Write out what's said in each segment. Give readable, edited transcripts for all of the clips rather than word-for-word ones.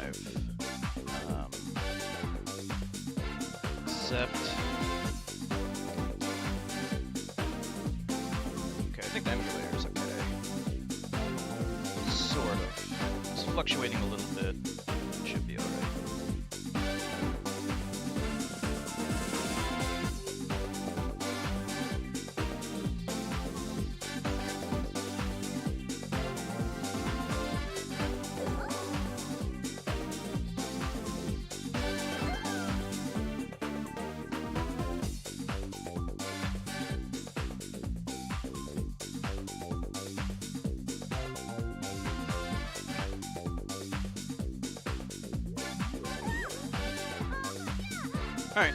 Um, Accept. Okay, I think the emulator is okay. Sort of. It's fluctuating a little bit. Should be alright. Alright.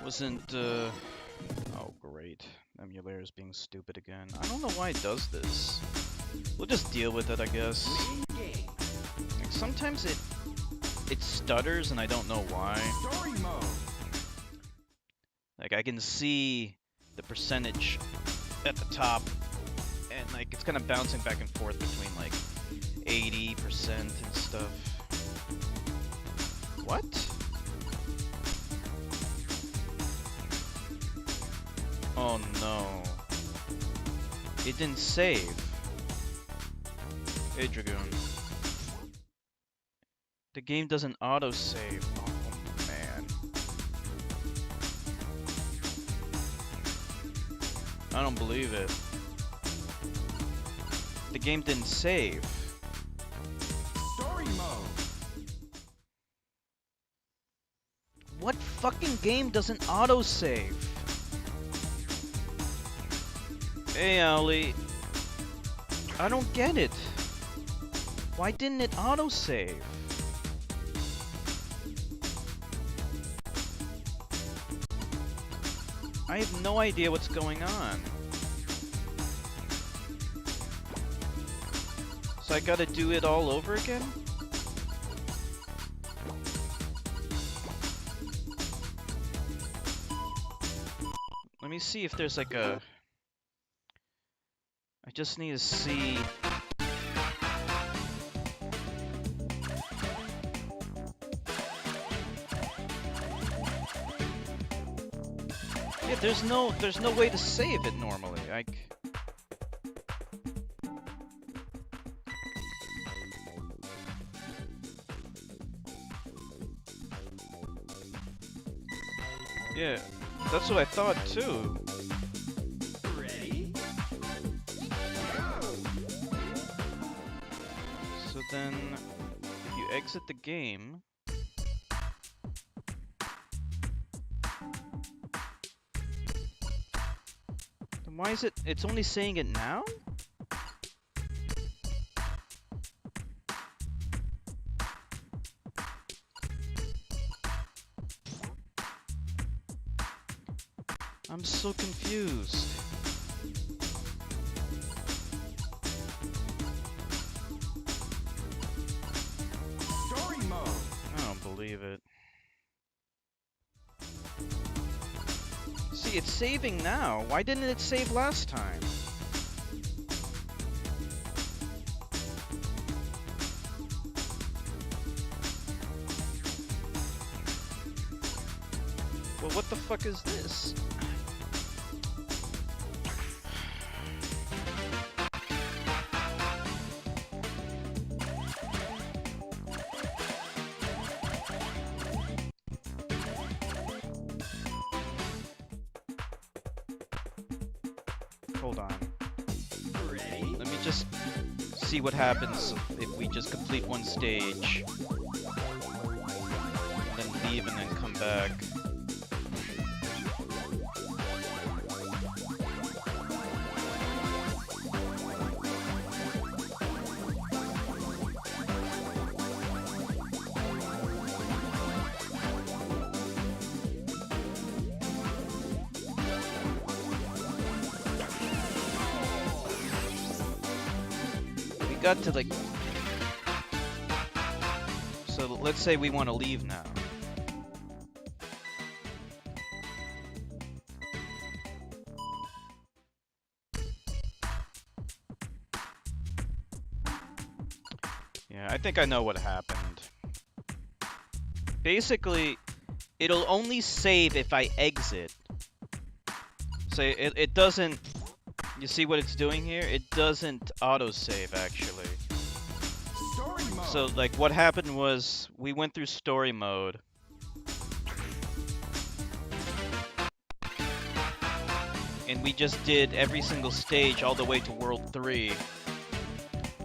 Wasn't, oh great. Emulator is being stupid again. I don't know why it does this. We'll just deal with it, I guess. Like, sometimes it stutters and I don't know why. Story mode. Like, I can see the percentage at the top, and like it's kind of bouncing back and forth between like 80% and stuff. What? Oh no. It didn't save. Hey Dragoon. The game doesn't auto-save. Oh man. I don't believe it. The game didn't save. Story mode. What fucking game doesn't autosave? Hey, Owly. I don't get it. Why didn't it autosave? I have no idea what's going on. So I gotta do it all over again? Let me see if there's like a... I just need to see... Yeah, there's no way to save it normally. Yeah, that's what I thought too. Ready? Go. So then, if you exit the game... Then why is it's only saying it now? I'm so confused. Story mode. I don't believe it. See, it's saving now. Why didn't it save last time? Well, what the fuck is this? Hold on. Ready? Let me just see what happens if we just complete one stage. And then leave and then come back. Got to like, so let's say we want to leave now. Yeah, I think I know what happened. Basically, it'll only save if I exit. So it doesn't... You see what it's doing here? It doesn't autosave, actually. Story mode. So, like, what happened was, we went through story mode. And we just did every single stage all the way to World 3.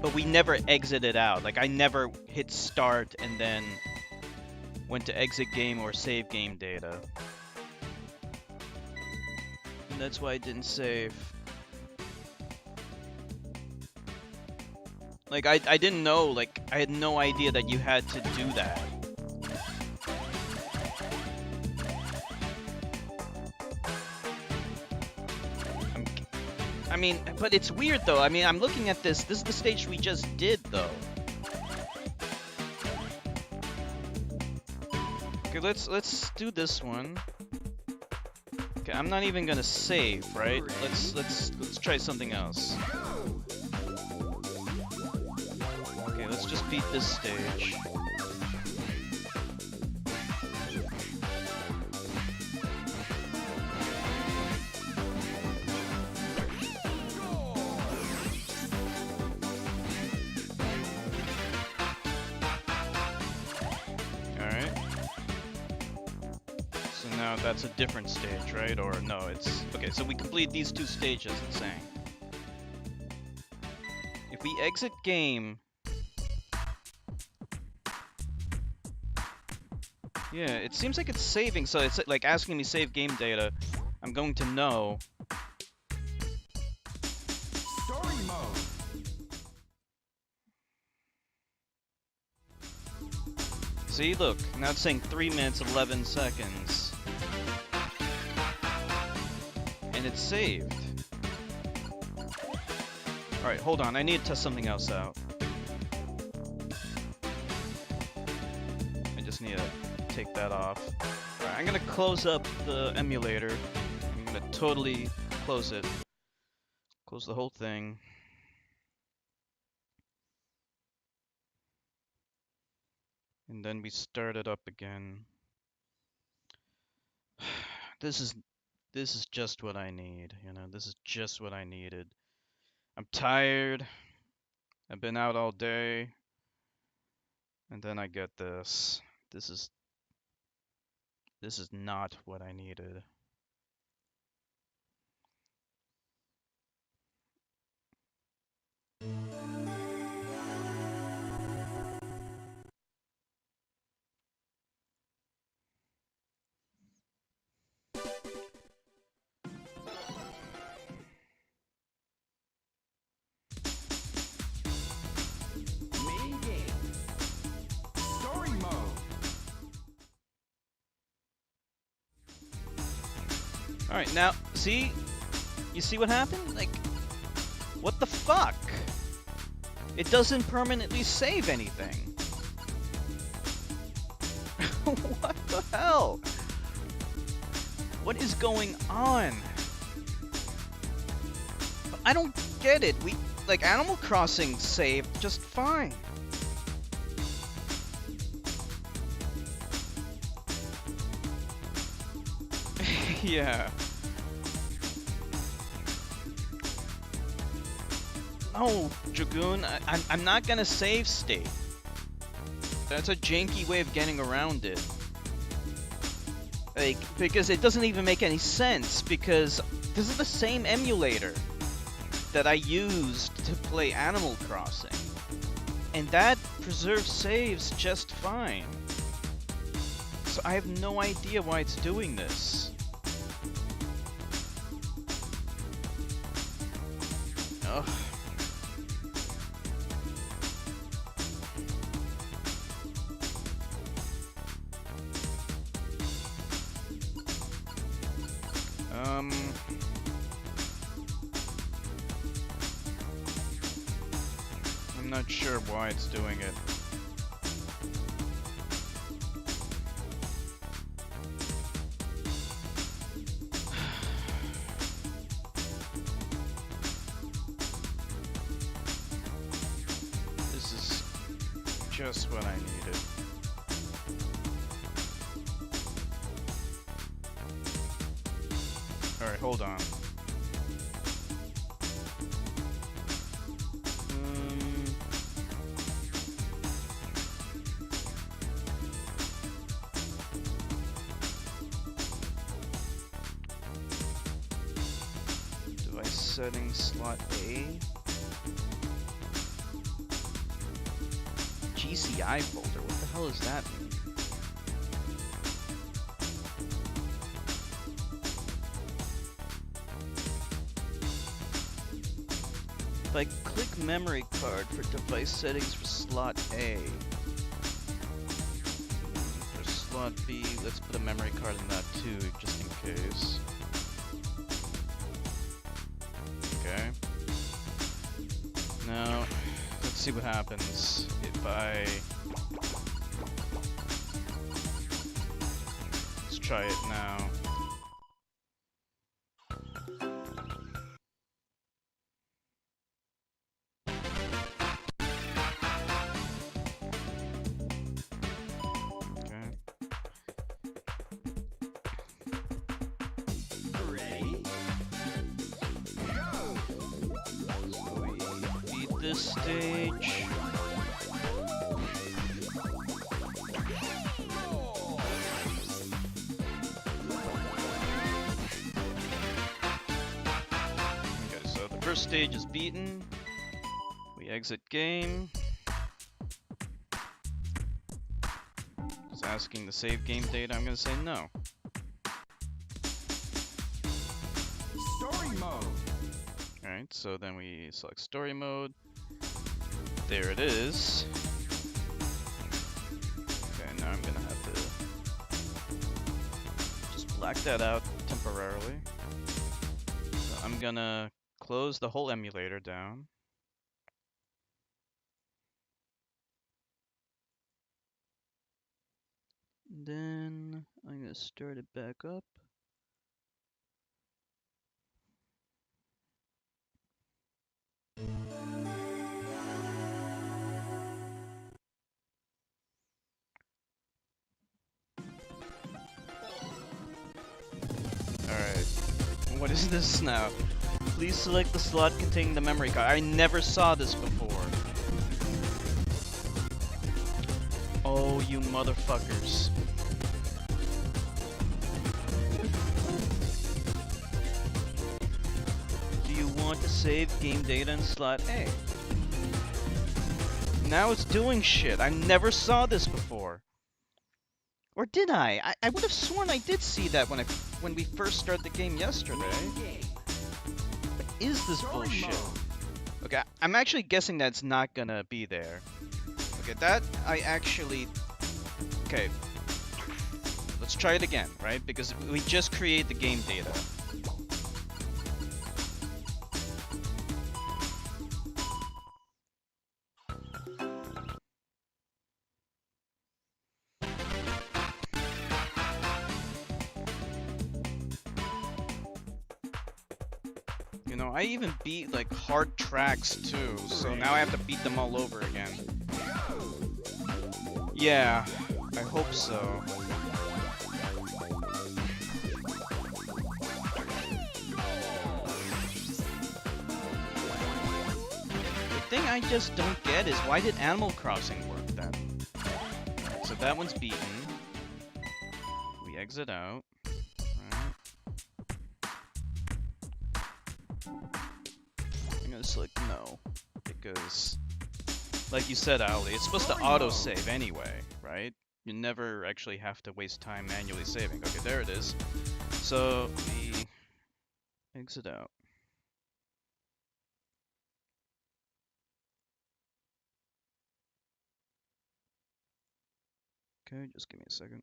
But we never exited out. Like, I never hit start and then went to exit game or save game data. And that's why I didn't save. Like, I didn't know, like, I had no idea that you had to do that. I mean, but it's weird though. I mean, I'm looking at this. This is the stage we just did though. Okay, let's do this one. Okay, I'm not even gonna save, right? Let's try something else. Okay, let's just beat this stage. Alright. So now that's a different stage, right? Or no, it's... Okay, so we complete these two stages, it's saying. If we exit game... Yeah, it seems like it's saving, so it's like asking me save game data. I'm going to no. Story mode. See, look, now it's saying 3 minutes, 11 seconds. And it's saved. Alright, hold on, I need to test something else out. I just need to take that off. Alright, I'm gonna close up the emulator. I'm gonna totally close it. Close the whole thing. And then we start it up again. This is just what I need, you know, this is just what I needed. I'm tired. I've been out all day. And then I get this. This is not what I needed. Main game. Story mode. Alright, now, see? You see what happened? Like, what the fuck? It doesn't permanently save anything. What the hell? What is going on? I don't get it. Like, Animal Crossing saved just fine. Yeah. No, Dragoon, I'm not gonna save state. That's a janky way of getting around it. Like, because it doesn't even make any sense, because this is the same emulator that I used to play Animal Crossing. And that preserves saves just fine. So I have no idea why it's doing this. Ugh. I'm not sure why it's doing it. just what I needed. Alright, hold on. Device settings, slot A. GCI folder, what the hell does that mean? If I click memory card for device settings for slot A. For slot B, let's put a memory card in that too, just in case. Okay. Now, let's see what happens if I... Let's try it now. This stage. Okay, so the first stage is beaten. We exit game. It's asking the save game data. I'm gonna say no. Story mode. Alright, so then we select story mode. There it is. Okay, now I'm gonna have to just black that out temporarily. So I'm gonna close the whole emulator down. Then I'm gonna start it back up. Alright, what is this now? Please select the slot containing the memory card. I never saw this before. Oh, you motherfuckers. Do you want to save game data in slot A? Now it's doing shit. I never saw this before. Or did I? I would have sworn I did see that when we first started the game yesterday. What is this bullshit? Okay, I'm actually guessing that it's not gonna be there. Okay, that I actually... Okay. Let's try it again, right? Because we just created the game data. You know, I even beat like hard tracks too, so now I have to beat them all over again. Yeah, I hope so. The thing I just don't get is why did Animal Crossing work then? So that one's beaten. We exit out. I'm gonna select no, because, like you said, Ali, it's supposed to auto-save anyway, right? You never actually have to waste time manually saving. Okay, there it is. So, we exit out. Okay, just give me a second.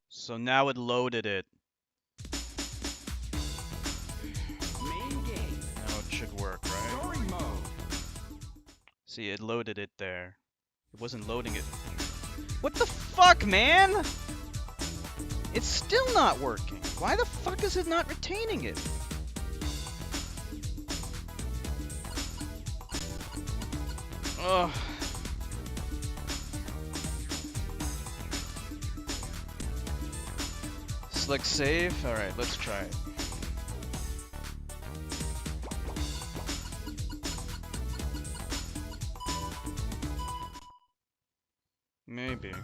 So now it loaded it. See, it loaded it there. It wasn't loading it. What the fuck, man? It's still not working. Why the fuck is it not retaining it? Ugh. Select save. Alright, let's try it. Maybe. Yeah.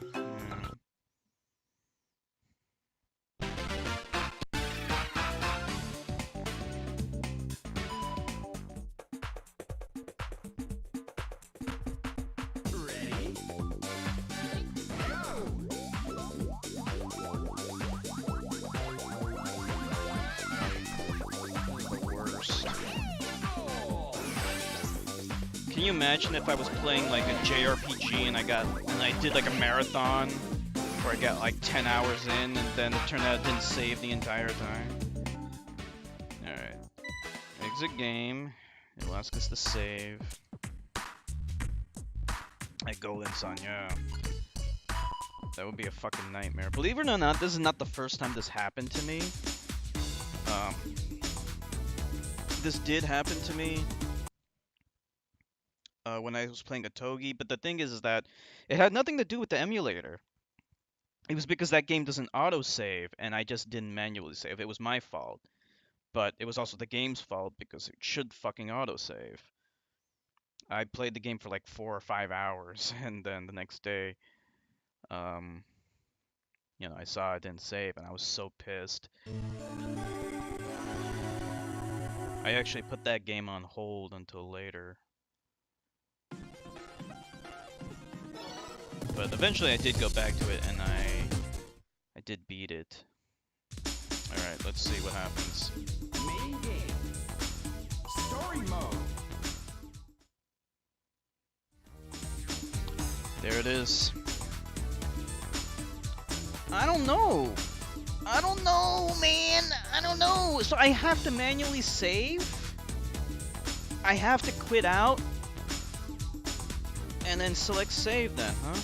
Ready? Go! The worst. Can you imagine if I was playing like a JRPG and I did like a marathon where I got like 10 hours in and then it turned out it didn't save the entire time? Alright. Exit game. It'll ask us to save. At Golden Sun, yeah. That would be a fucking nightmare. Believe it or not, this is not the first time this happened to me. This did happen to me when I was playing a Togi, but the thing is that it had nothing to do with the emulator. It was because that game doesn't autosave, and I just didn't manually save. It was my fault. But it was also the game's fault because it should fucking autosave. I played the game for like 4 or 5 hours, and then the next day, you know, I saw it didn't save, and I was so pissed. I actually put that game on hold until later. But eventually I did go back to it, and I did beat it. Alright, let's see what happens. Main game. Story mode. There it is. I don't know. I don't know, man. I don't know. So I have to manually save? I have to quit out? And then select save then, huh?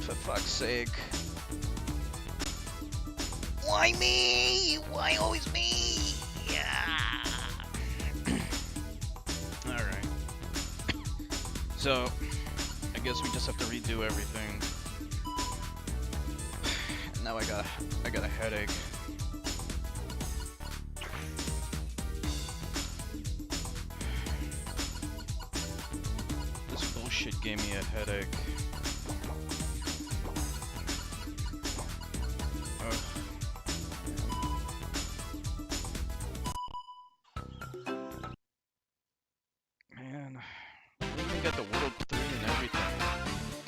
For fuck's sake. Why me? Why always me? Yeah. Alright. So, I guess we just have to redo everything. Now I got a headache. This bullshit gave me a headache. Ugh. Man, we even got the World 3 and everything.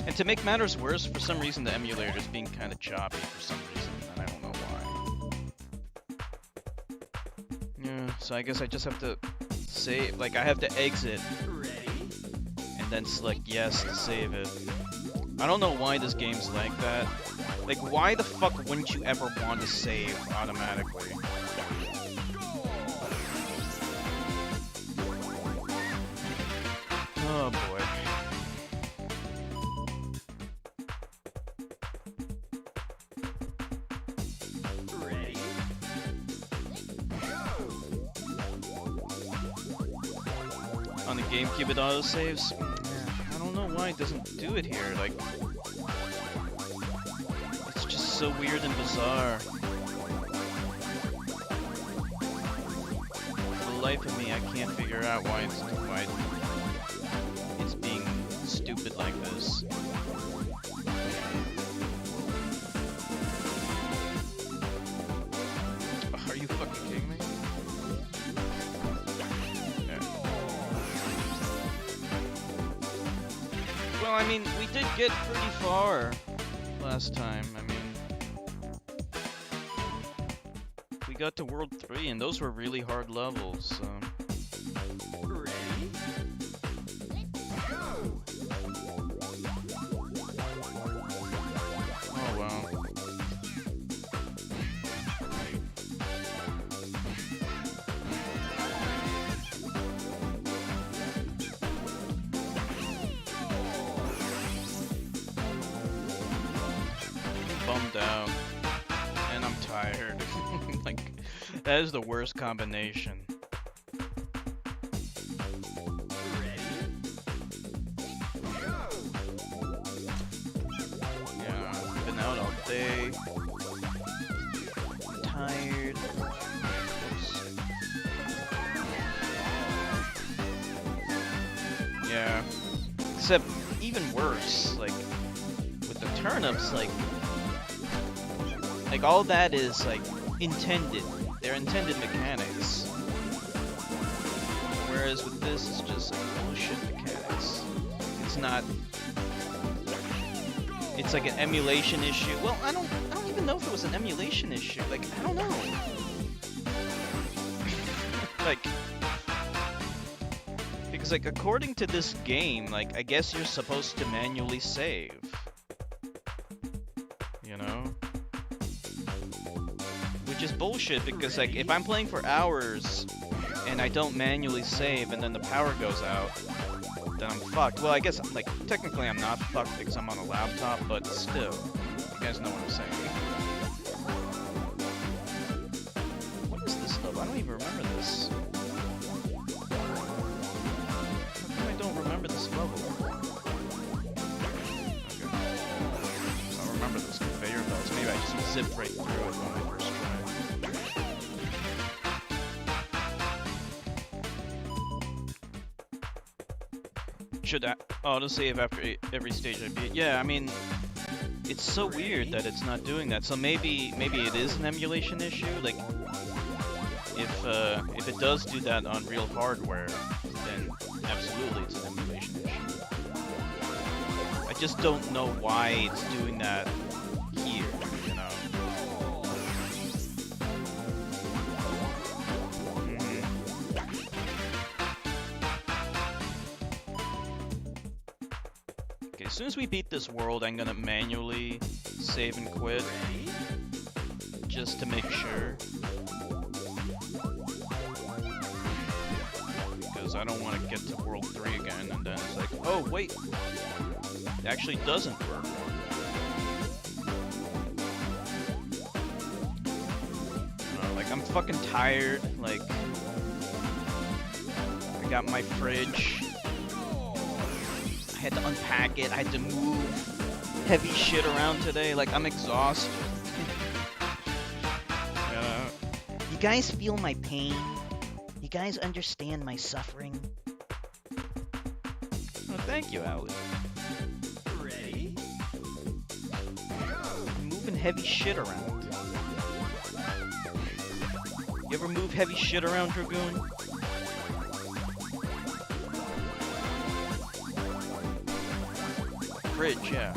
And to make matters worse, for some reason the emulator is being kind of choppy for some reason, and I don't know why. Yeah, so I guess I just have to save, like I have to exit, Ready? and then select yes to save it. I don't know why this game's like that. Like, why the fuck wouldn't you ever want to save automatically? Oh boy. Ready? Go! On the GameCube it autosaves? Yeah, I don't know why it doesn't do it here, like... It's just so weird and bizarre. For the life of me, I can't figure out why it's being stupid like this. Are you fucking kidding me? Yeah. Well, I mean, we did get pretty far last time. I mean, we got to World 3, and those were really hard levels, so... Ready? Go! Oh, wow. bummed out, and I'm tired. Like, that is the worst combination. Yeah, I've been out all day. I'm tired. Yeah. Except, even worse, like, with the turnips, like all that is, like, intended. They're intended mechanics. Whereas with this, it's just, like, bullshit mechanics. It's not... It's like an emulation issue. Well, I don't even know if it was an emulation issue. Like, I don't know. Like... Because, like, according to this game, like, I guess you're supposed to manually save. You know? Which is bullshit, because, like, if I'm playing for hours, and I don't manually save, and then the power goes out, then I'm fucked. Well, I guess, like, technically I'm not fucked because I'm on a laptop, but still. You guys know what I'm saying. What is this stuff? I don't even remember this. Remember this level. Okay. I remember those conveyor belts. Maybe I just zipped right through it when I first tried. Should I auto-save after every stage I beat? Yeah, I mean, it's so weird that it's not doing that. So maybe it is an emulation issue. Like, if it does do that on real hardware, then absolutely it's an emulation issue. I just don't know why it's doing that here, you know? Okay, as soon as we beat this world, I'm gonna manually save and quit. Just to make sure. I don't want to get to World 3 again, and then it's like, oh, wait, it actually doesn't work. Like, I'm fucking tired, like, I got my fridge, I had to unpack it, I had to move heavy shit around today, like, I'm exhausted. You guys feel my pain? You guys understand my suffering? Oh, thank you, Alex. Ready? I'm moving heavy shit around. You ever move heavy shit around, Dragoon? Fridge, yeah.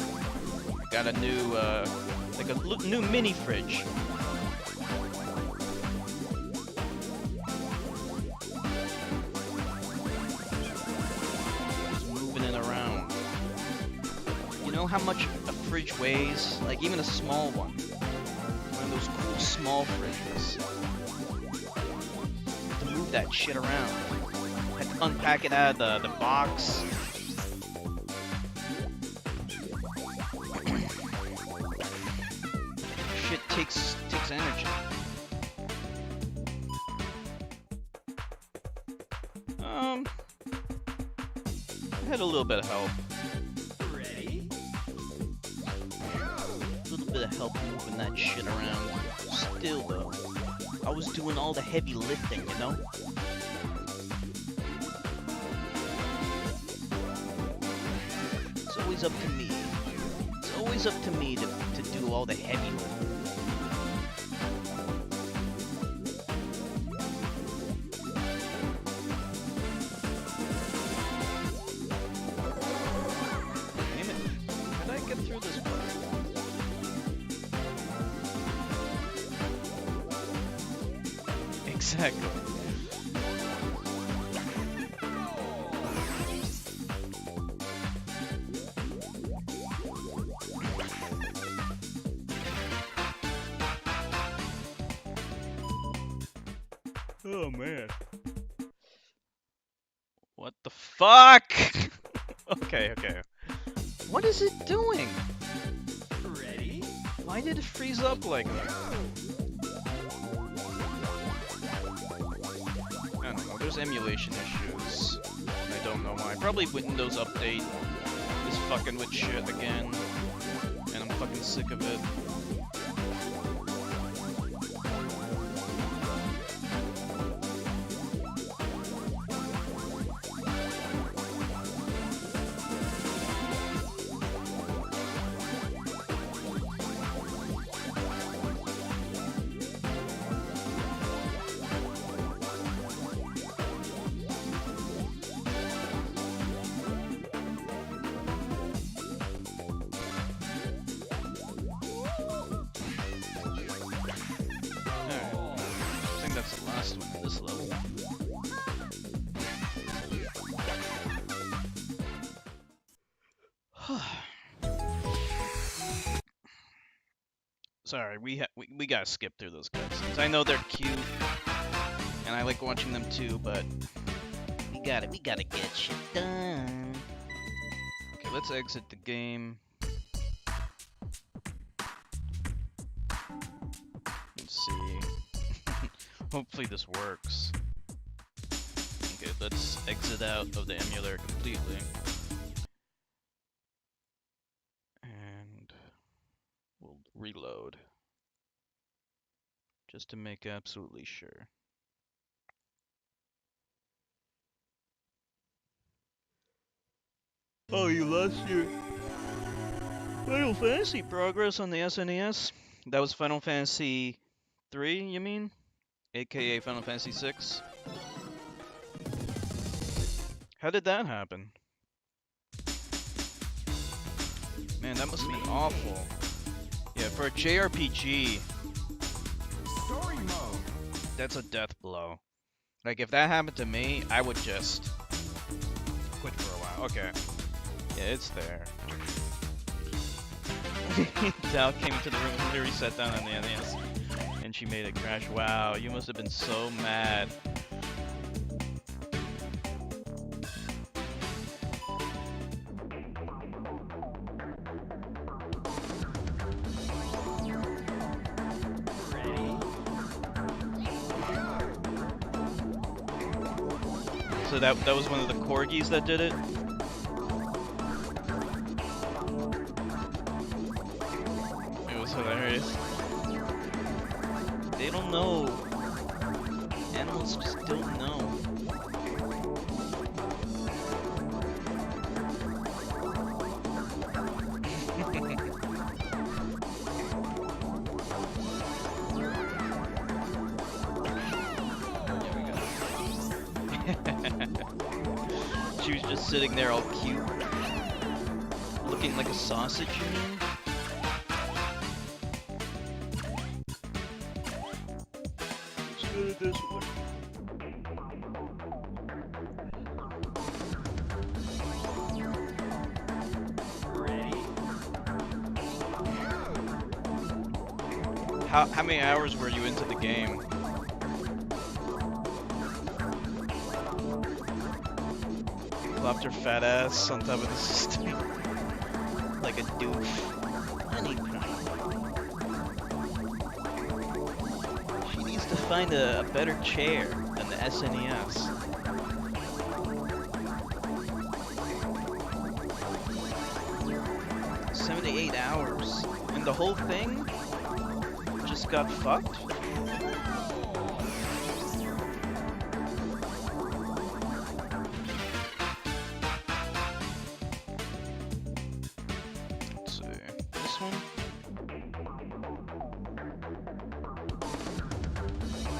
Got a new, like a new mini fridge. How much a fridge weighs? Like, even a small one. One of those cool small fridges. To move that shit around. I had to unpack it out of the box. Shit takes energy. I had a little bit of help. Of help moving that shit around. Still though, I was doing all the heavy lifting, you know? It's always up to me. It's always up to me to do all the heavy lifting. Damn it. How did I get through this part? Exactly. Oh man. What the fuck? Okay. What is it doing? Ready? Why did it freeze up like that? I don't know, there's emulation issues. I don't know why. Probably Windows Update is fucking with shit again. And I'm fucking sick of it. Sorry, we gotta skip through those cutscenes. I know they're cute, and I like watching them too, but we gotta get shit done. Okay, let's exit the game. Let's see. Hopefully this works. Okay, let's exit out of the emulator completely. We'll reload, just to make absolutely sure. Oh, you lost your Final Fantasy progress on the SNES? That was Final Fantasy 3, you mean? AKA Final Fantasy 6? How did that happen? Man, that must be awful. Yeah, for a JRPG, Story mode. that's a death blow. Like, if that happened to me, I would just quit for a while. Okay. Yeah, it's there. Dal came into the room and literally sat down on the NES, and she made it crash. Wow, you must have been so mad. So that was one of the corgis that did it? It was hilarious. They don't know. Animals just don't know. She was just sitting there all cute, looking like a sausage, you mean? Let's go to this one. Ready? How many hours were you into the game? Plopped her fat ass on top of the system. Like a doof. Honey pie. She needs to find a better chair than the SNES. "78 hours. And the whole thing just got fucked?"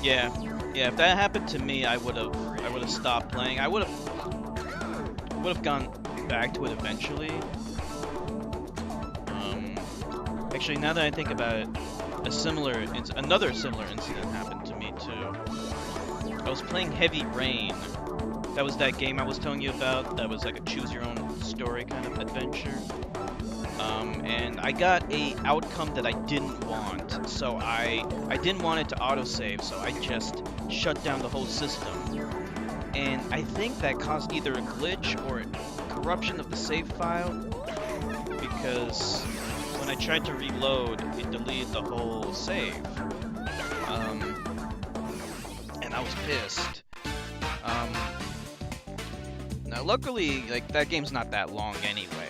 Yeah, if that happened to me, I would have stopped playing. I would have gone back to it eventually. Actually, now that I think about it, another similar incident happened to me too. I was playing Heavy Rain. That was that game I was telling you about. That was like a choose-your-own-story kind of adventure. And I got a outcome that I didn't want, so I didn't want it to autosave, so I just shut down the whole system. And I think that caused either a glitch or corruption of the save file, because when when I tried to reload, it deleted the whole save. And I was pissed. Now luckily, like, that game's not that long anyway.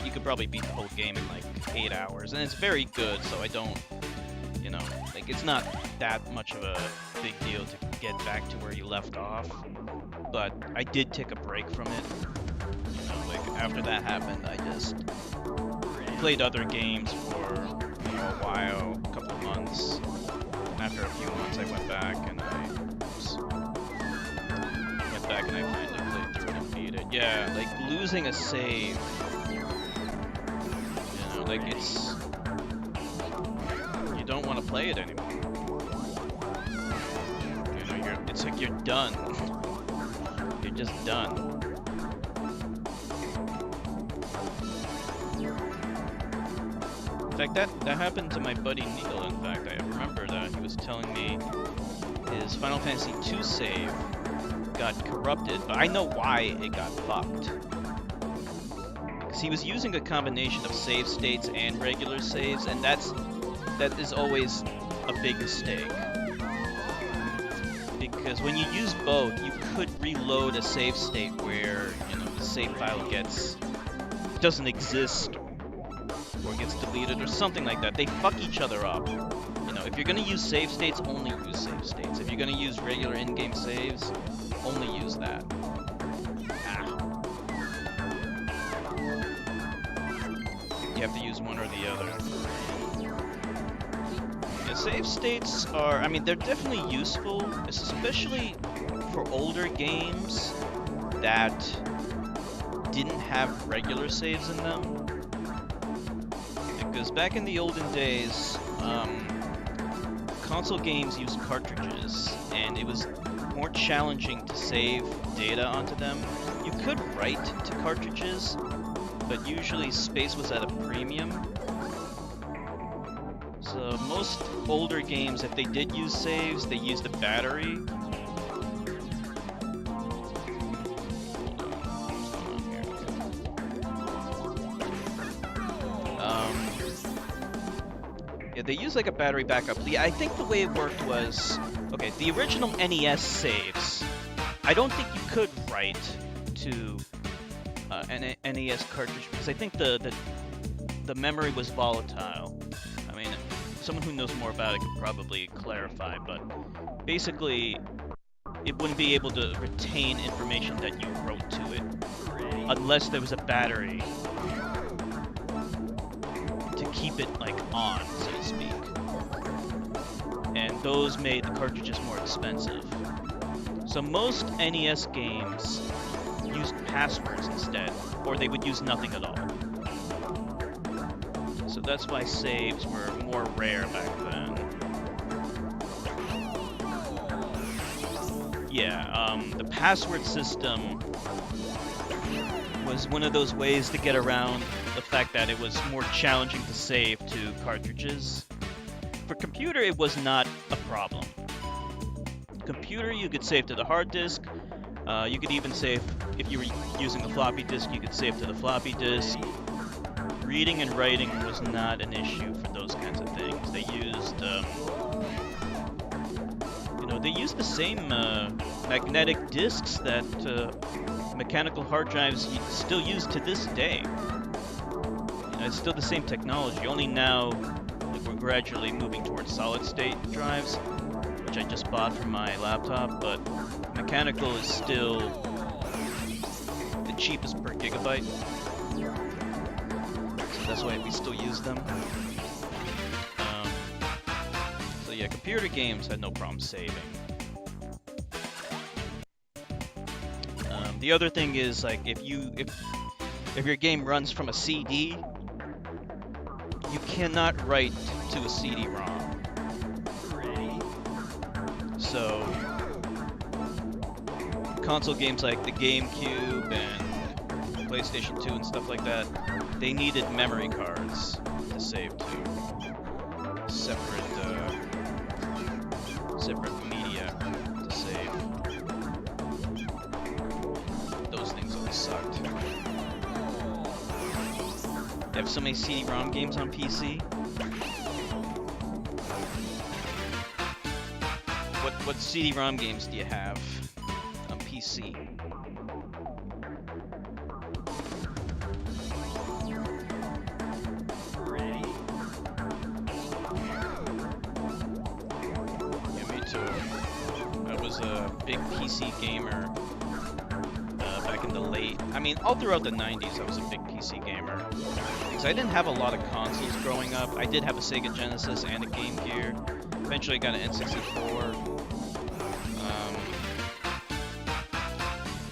You could probably beat the whole game in like 8 hours, and it's very good, so I don't, you know, like, it's not that much of a big deal to get back to where you left off. But I did take a break from it. You know, like, after that happened, I just played other games for, you know, a while, a couple of months. And after a few months, I went back and I finally played through it and beat it. Yeah, like, losing a save, you know, like, it's, you don't want to play it anymore. You know, it's like you're done. You're just done. In fact, that happened to my buddy Neil. In fact, I remember that he was telling me his Final Fantasy II save got corrupted, but I know why it got fucked. Because he was using a combination of save states and regular saves, and that is always a big mistake. Because when you use both, you could reload a save state where, you know, the save file doesn't exist or gets deleted or something like that. They fuck each other up. You know, if you're gonna use save states, only use save states. If you're gonna use regular in-game saves, only use that. You have to use one or the other. Yeah, save states are, I mean, they're definitely useful, especially for older games that didn't have regular saves in them. Because back in the olden days, console games used cartridges, and it was more challenging to save data onto them. You could write to cartridges, but usually space was at a premium. So most older games, if they did use saves, they used a battery. Yeah, they use like a battery backup. I think the way it worked was, okay, the original NES saves, I don't think you could write to an NES cartridge because I think the memory was volatile. I mean, someone who knows more about it could probably clarify, but basically it wouldn't be able to retain information that you wrote to it unless there was a battery to keep it like on, so to speak. And those made the cartridges more expensive. So most NES games used passwords instead, or they would use nothing at all. So that's why saves were more rare back then. Yeah, the password system was one of those ways to get around the fact that it was more challenging to save to cartridges. For computer, it was not a problem. Computer, you could save to the hard disk. You could even save, if you were using a floppy disk, you could save to the floppy disk. Reading and writing was not an issue for those kinds of things. They used, they used the same magnetic disks that mechanical hard drives still use to this day. It's still the same technology, only now we're gradually moving towards solid-state drives, which I just bought for my laptop, but mechanical is still the cheapest per gigabyte. So that's why we still use them. So yeah, computer games had no problem saving. The other thing is, like, if your game runs from a CD, you cannot write to a CD-ROM. So console games like the GameCube and PlayStation 2 and stuff like that, they needed memory cards to save to. Separate media to save. Those things always sucked. have so many CD-ROM games on PC. What CD-ROM games do you have on PC? Ready? Yeah, me too. I was a big PC gamer back in the all throughout the 90s I was a big PC gamer. Because I didn't have a lot of consoles growing up. I did have a Sega Genesis and a Game Gear. Eventually I got an N64.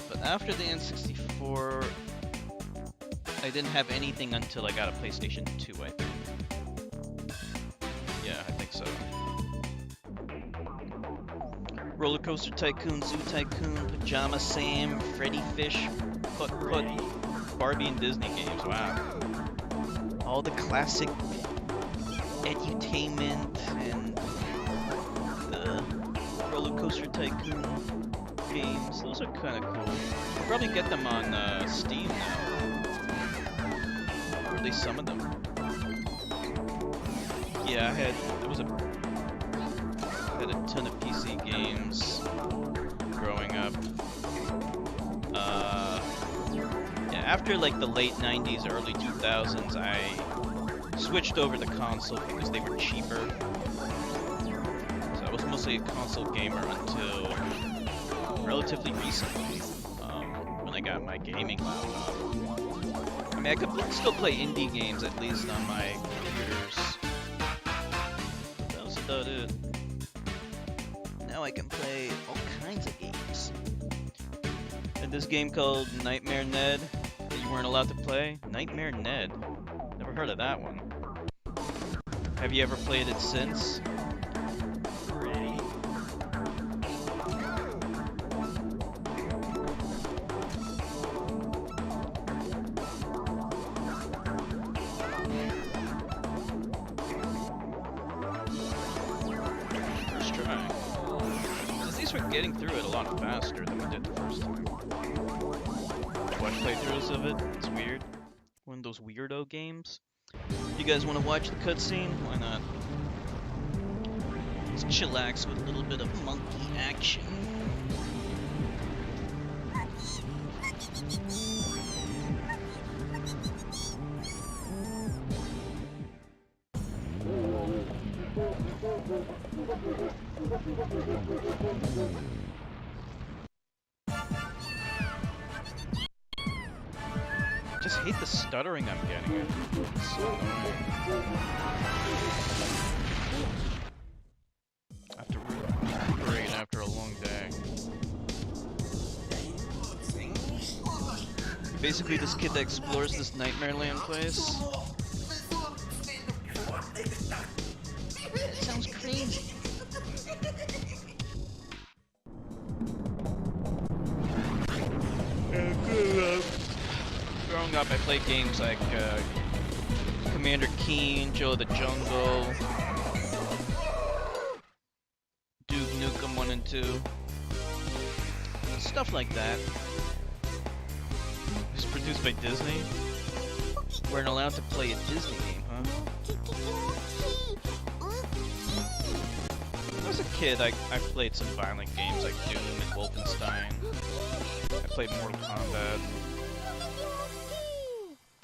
But after the N64, I didn't have anything until I got a PlayStation 2, I think. Yeah, I think so. Roller Coaster Tycoon, Zoo Tycoon, Pajama Sam, Freddy Fish, Putt Putt, Barbie and Disney games, wow. All the classic edutainment and the Roller Coaster Tycoon games, those are kind of cool. You probably get them on Steam now, or at least some of them. Yeah, I had a ton of PC games growing up. Yeah, after like the late 90s, early 2000s, I switched over to console because they were cheaper. So I was mostly a console gamer until relatively recently, when I got my gaming laptop. I mean, I could still play indie games at least on my computers. But that was about it. Now I can play all kinds of games. And this game called Nightmare Ned that you weren't allowed to play. Nightmare Ned. Never heard of that one. Have you ever played it since? Ready? First try. At least we're getting through it a lot faster than we did the first time. Watch playthroughs of it. It's weird. One of those weirdo games. You guys want to watch the cutscene? Why not? Let's chillax with a little bit of monkey action. Just hate the stuttering I'm getting. It's so annoying. I have to recuperate after a long day. Basically, this kid that explores this Nightmare Land place. It sounds crazy. Growing up, I played games like Commander Keen, Joe the Jungle, Duke Nukem 1 and 2, stuff like that. It was produced by Disney. Weren't allowed to play a Disney game, huh? When I was a kid, I played some violent games like Doom and Wolfenstein. I played Mortal Kombat.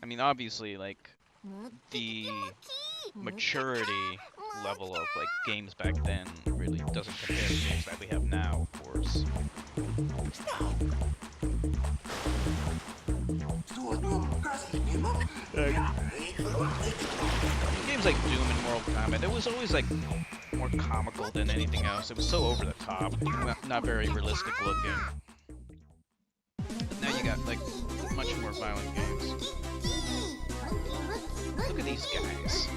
I mean, obviously, like, the maturity level of, like, games back then really doesn't compare to games that we have now, of course. Games like Doom and Mortal Kombat, it was always, like, more comical than anything else. It was so over the top, not very realistic looking. But now you got, like, much more violent games. Look at these guys.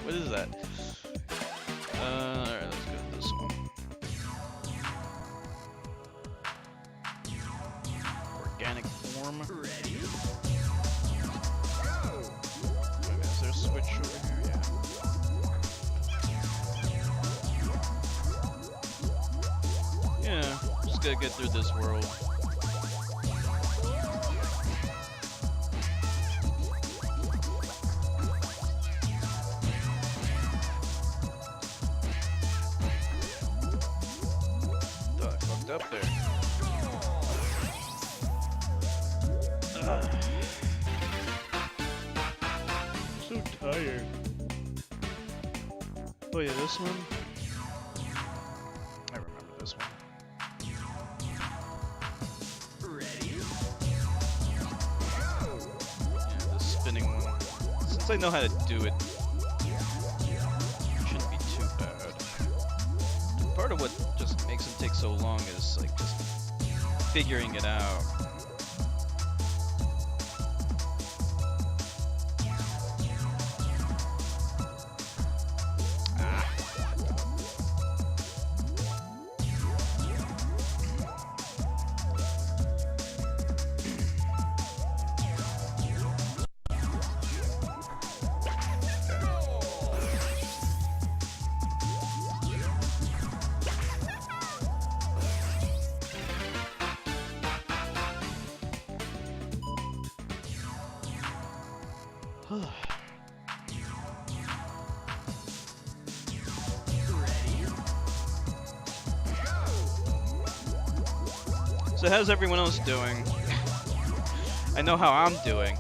What is that? Alright, let's go with this one. just gotta get through this world. Thought I fucked up there. I'm so tired. Oh yeah, this one? I remember this one. Ready? Yeah, the spinning one. Since I know how to do it, it shouldn't be too bad. Part of what just makes them take so long is like just figuring it out. Ready? So how's everyone else doing? I know how I'm doing.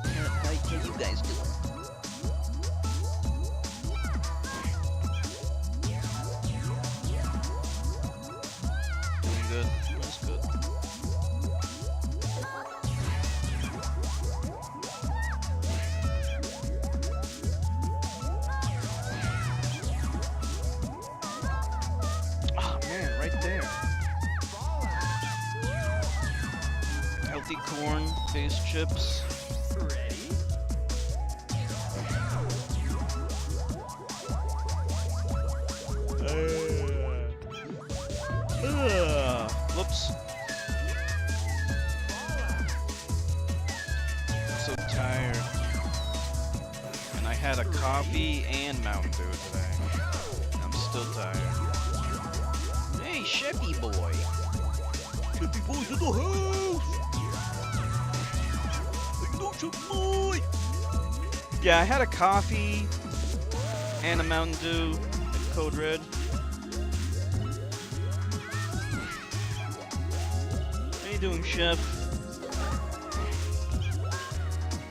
How you guys doing? Doing good. That's good. Oh man, right there. Healthy corn, based chips. Ready? Whoops. I'm so tired. And I had a coffee and Mountain Dew today. And I'm still tired. Hey, Sheppy boy. Sheppy boy's in the house. How you doing, Sheppy boy? Yeah, I had a coffee and a Mountain Dew and Code Red. How you doing, Chef?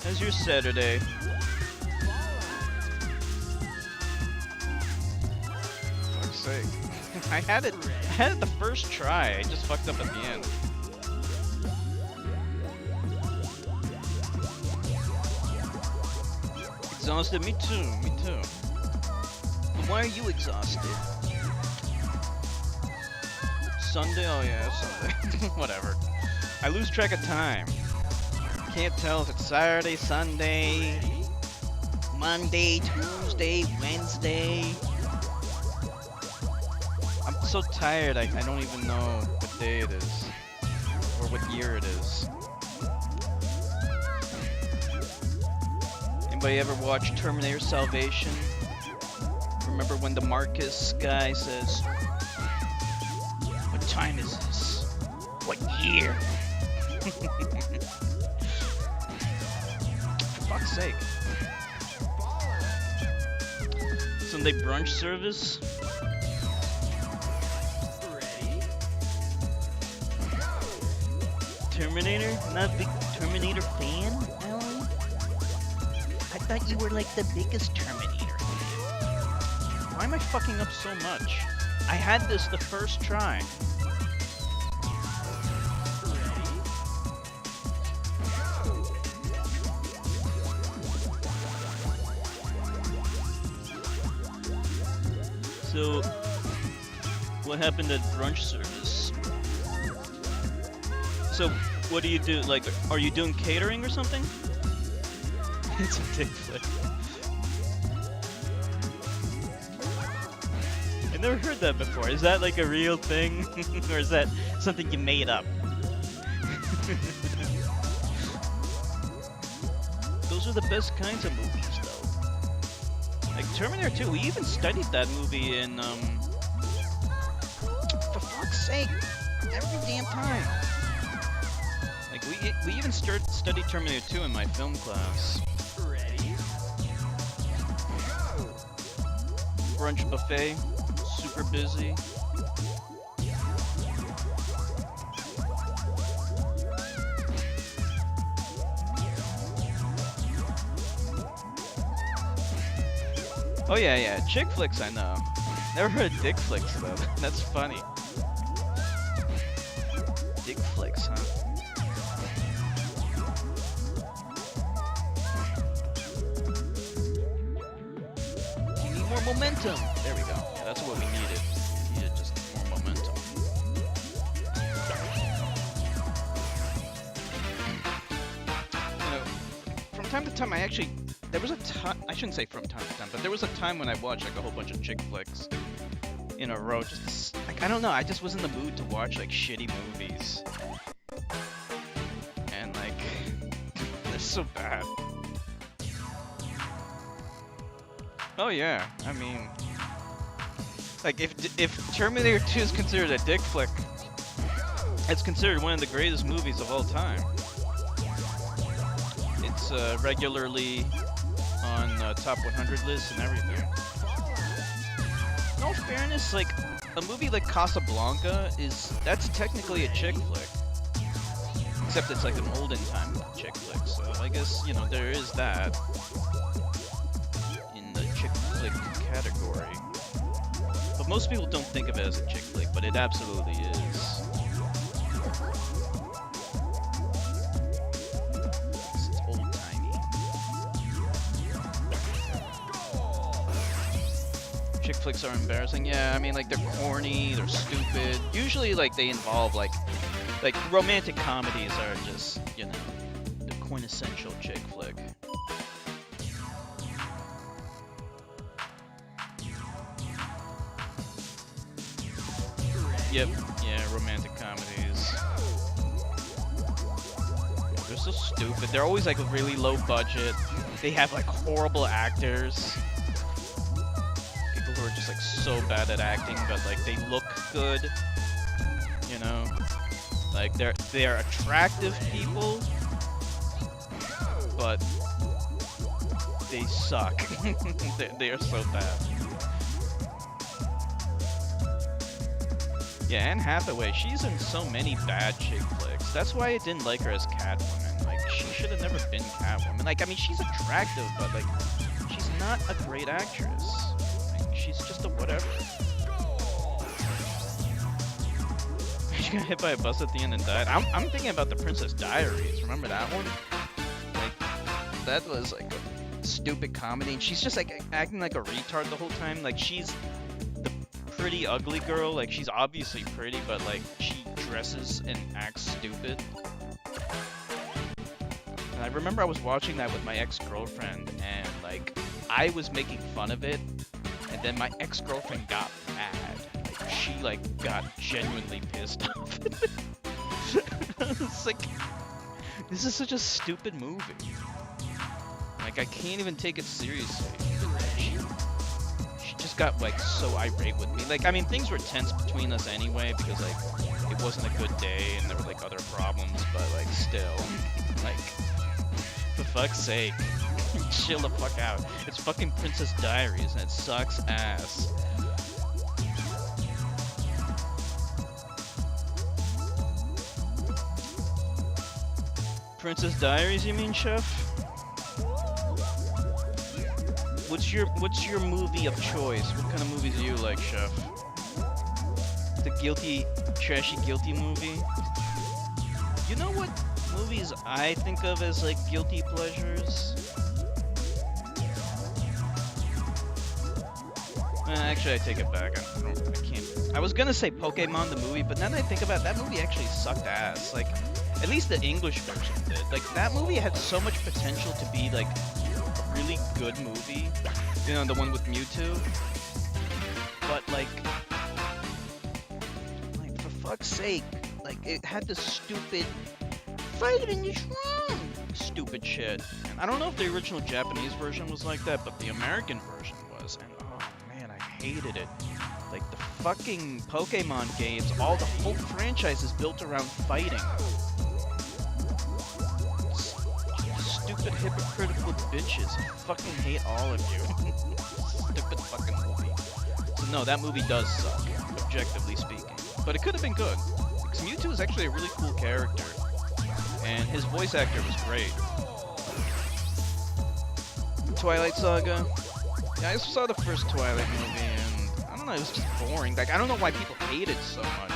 How's your Saturday? Fuck's sake. I had it the first try. I just fucked up at the end. Exhausted? Me too, me too. But why are you exhausted? Sunday? Oh yeah, Sunday. Whatever. I lose track of time. Can't tell if it's Saturday, Sunday, Monday, Tuesday, Wednesday. I'm so tired, I don't even know what day it is. Or what year it is. Anybody ever watch Terminator Salvation? Remember when the Marcus guy says, "What time is this? What year?" For fuck's sake. Sunday brunch service? Ready? Terminator? Not a big Terminator fan, Alan? I thought you were like the biggest Terminator fan. Why am I fucking up so much? I had this the first try. Ready? So, what happened at brunch service? So, what do you do? Like, are you doing catering or something? It's a dick flick. I've never heard that before. Is that like a real thing? Or is that something you made up? Those are the best kinds of movies, though. Like Terminator 2, we even studied that movie in sake! Every damn time. Like we even studied Terminator 2 in my film class. Ready? Go! Brunch buffet, super busy. Oh yeah, chick flicks I know. Never heard of dick flicks though. That's funny. Dick flicks, huh? You need more momentum. There we go. Yeah, that's what we needed. We needed just more momentum. You know, from time to time there was a time, I shouldn't say from time to time, but there was a time when I watched like a whole bunch of chick flicks in a row. Just like, I don't know, I just was in the mood to watch like shitty movies. And like, they're so bad. Oh yeah, I mean, like if Terminator 2 is considered a dick flick, it's considered one of the greatest movies of all time. It's regularly on top 100 lists and everything. In all fairness, like a movie like Casablanca that's technically a chick flick, except it's like an olden time chick flick. So I guess there is that in the chick flick category. But most people don't think of it as a chick flick, but it absolutely is. It's old timey. Chick flicks are embarrassing. Yeah, I mean, like, they're corny, they're stupid. Usually, like, they involve, like romantic comedies are just, the quintessential chick flick. Yep, yeah, romantic comedies. They're so stupid. They're always, like, really low budget. They have, like, horrible actors. Who are just like so bad at acting, but like they look good, like they are attractive people, but they suck. they are so bad. Yeah, Anne Hathaway, she's in so many bad chick flicks. That's why I didn't like her as Catwoman. Like, she should have never been Catwoman. Like, I mean, she's attractive, but like she's not a great actress. She's just a whatever. She got hit by a bus at the end and died. I'm thinking about The Princess Diaries. Remember that one? Like, that was like a stupid comedy, and she's just like acting like a retard the whole time. Like, she's the pretty ugly girl. Like, she's obviously pretty, but like she dresses and acts stupid. And I remember I was watching that with my ex-girlfriend, and like I was making fun of it. And then my ex-girlfriend got mad. Like, she like got genuinely pissed off. It's like, this is such a stupid movie. Like, I can't even take it seriously. She just got like so irate with me. Like, I mean, things were tense between us anyway because like it wasn't a good day and there were like other problems. But like still, like, for fuck's sake. Chill the fuck out. It's fucking Princess Diaries and it sucks ass. Princess Diaries, you mean, Chef? What's your movie of choice? What kind of movies do you like, Chef? The guilty, trashy, guilty movie? You know what movies I think of as like guilty pleasures? Actually, I take it back. I can't. I was gonna say Pokemon the movie, but now that I think about it, that movie actually sucked ass. Like, at least the English version did. Like, that movie had so much potential to be like a really good movie. The one with Mewtwo. But like for fuck's sake, like it had this stupid fighting is wrong stupid shit. And I don't know if the original Japanese version was like that, but the American version was, and oh man, I hated it. Like the fucking Pokemon games, the whole franchise is built around fighting. Stupid hypocritical bitches. I fucking hate all of you. Stupid fucking movie. So no, that movie does suck, objectively speaking. But it could have been good. Because Mewtwo is actually a really cool character. And his voice actor was great. Twilight Saga. Yeah, I saw the first Twilight movie and I don't know, it was just boring. Like, I don't know why people hate it so much.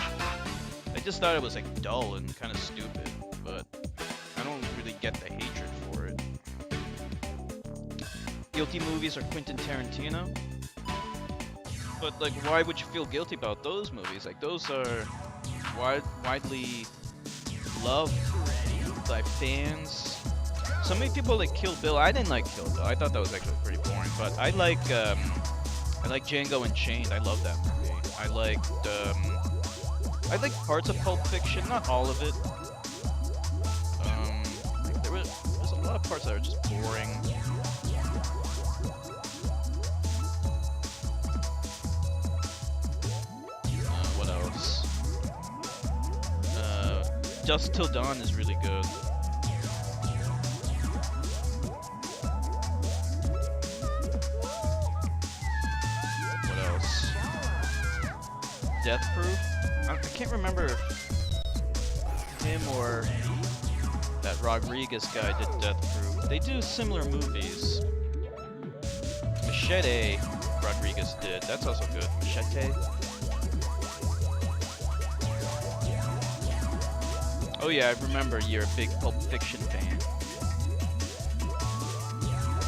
I just thought it was like dull and kind of stupid, but I don't really get the hatred for it. Guilty movies are Quentin Tarantino. But like, why would you feel guilty about those movies? Like, those are widely loved by fans. So many people like Kill Bill. I didn't like Kill Bill. I thought that was actually pretty boring. But I like Django Unchained. I love that movie. I liked parts of Pulp Fiction, not all of it. There's a lot of parts that are just boring. What else? Dusk Till Dawn is really good. Death Proof? I can't remember if him or that Rodriguez guy did Death Proof. They do similar movies. Machete, Rodriguez did. That's also good. Machete. Oh yeah, I remember you're a big Pulp Fiction fan.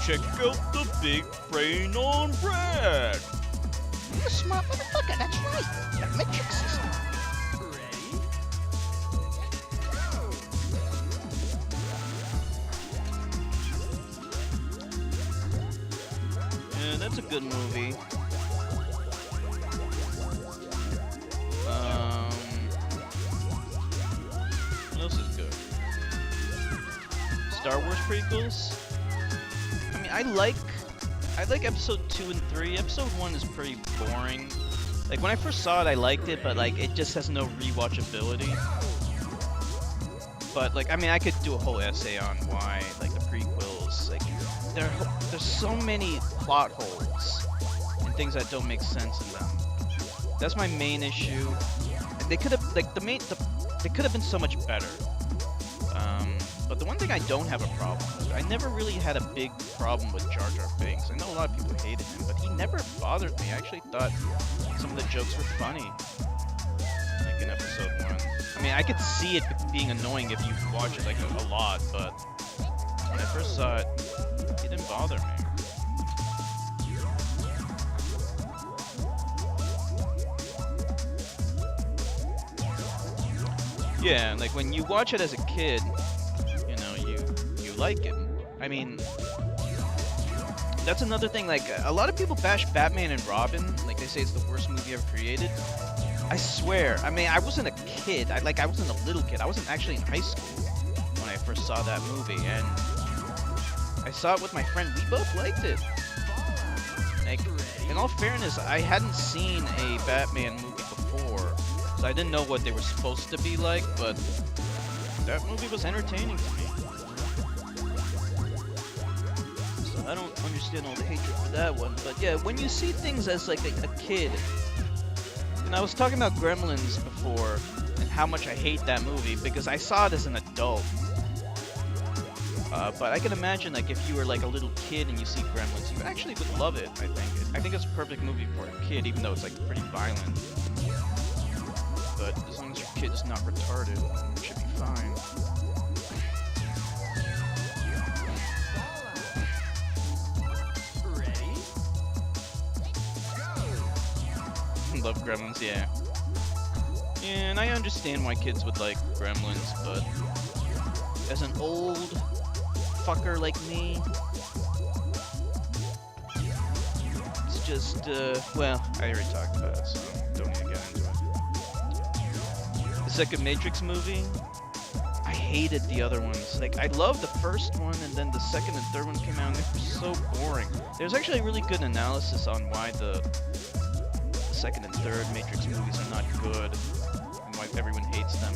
Check out the big brain on Brad! You're a smart motherfucker, that's right. The metric system. Ready? Yeah, that's a good movie. What else is good? Star Wars prequels? I mean, I like episode 2 and 3. Episode 1 is pretty boring. Like, when I first saw it, I liked it, but like, it just has no rewatchability. But like, I mean, I could do a whole essay on why, like, the prequels, like, there's so many plot holes and things that don't make sense in them. That's my main issue. And they could have, like, they could have been so much better. But the one thing I don't have a problem with, I never really had a big problem with Jar Jar Binks. I know a lot of people hated him, but he never bothered me. I actually thought some of the jokes were funny, like in episode 1. I mean, I could see it being annoying if you watch it like a lot, but when I first saw it, it didn't bother me. Yeah, like when you watch it as a kid, you know, you like it more. I mean, that's another thing, like, a lot of people bash Batman and Robin, like they say it's the worst movie ever created. I swear, I mean, I wasn't a kid, I wasn't a little kid, I wasn't actually in high school when I first saw that movie, and I saw it with my friend, we both liked it. Like, in all fairness, I hadn't seen a Batman movie before, so I didn't know what they were supposed to be like, but that movie was entertaining to me. So I don't understand all the hatred for that one, but yeah, when you see things as like a kid, and I was talking about Gremlins before, and how much I hate that movie, because I saw it as an adult. But I can imagine, like, if you were like a little kid and you see Gremlins, you actually would love it, I think. I think it's a perfect movie for a kid, even though it's like pretty violent. But as long as your kid is not retarded, it should be fine. Ready? Love Gremlins, yeah. Yeah, and I understand why kids would like Gremlins, but as an old fucker like me, it's just, well, I already talked about it, so don't need to get into it. The second Matrix movie, I hated the other ones. Like, I loved the first one, and then the second and third one came out, and they were so boring. There's actually a really good analysis on why the second and third Matrix movies are not good and why everyone hates them.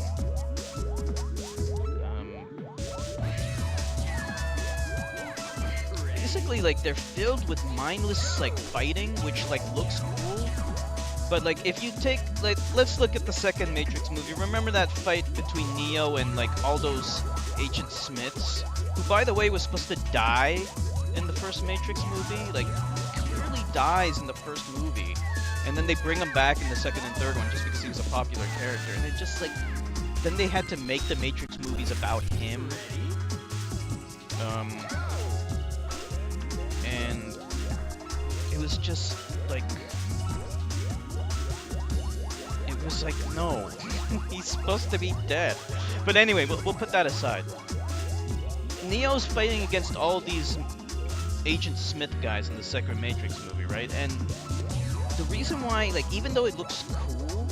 Basically, like, they're filled with mindless, like, fighting, which, like, looks cool. But, like, if you take, like, let's look at the second Matrix movie. Remember that fight between Neo and, like, all those Agent Smiths? Who, by the way, was supposed to die in the first Matrix movie? Like, clearly dies in the first movie. And then they bring him back in the second and third one just because he was a popular character. And it just, like, then they had to make the Matrix movies about him. And it was just, like, it was like, no, he's supposed to be dead. But anyway, we'll put that aside. Neo's fighting against all these Agent Smith guys in the second Matrix movie, right? And the reason why, like, even though it looks cool,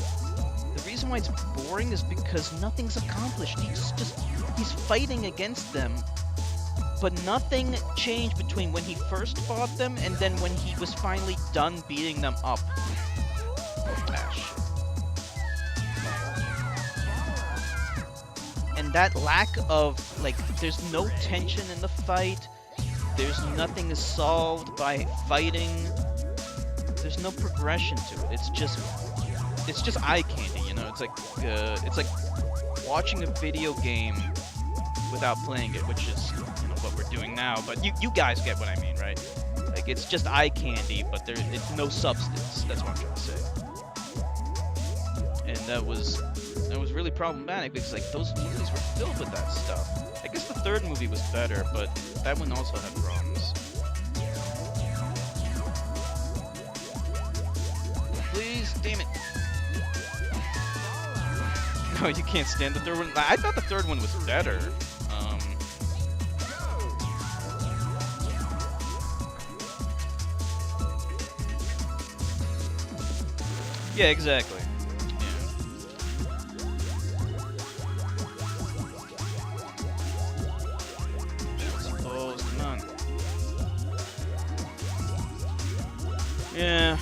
the reason why it's boring is because nothing's accomplished. He's fighting against them, but nothing changed between when he first fought them and then when he was finally done beating them up. Ah, shit. And that lack of, like, there's no tension in the fight. There's nothing is solved by fighting. There's no progression to it. It's just eye candy, you know. It's like watching a video game without playing it, which is, you know, what we're doing now. But you guys get what I mean, right? Like, it's just eye candy, but it's no substance. That's what I'm trying to say. And that was really problematic because, like, those movies were filled with that stuff. I guess the third movie was better, but that one also had problems. Please, damn it. No, you can't stand the third one. I thought the third one was better. Yeah, exactly. Yeah.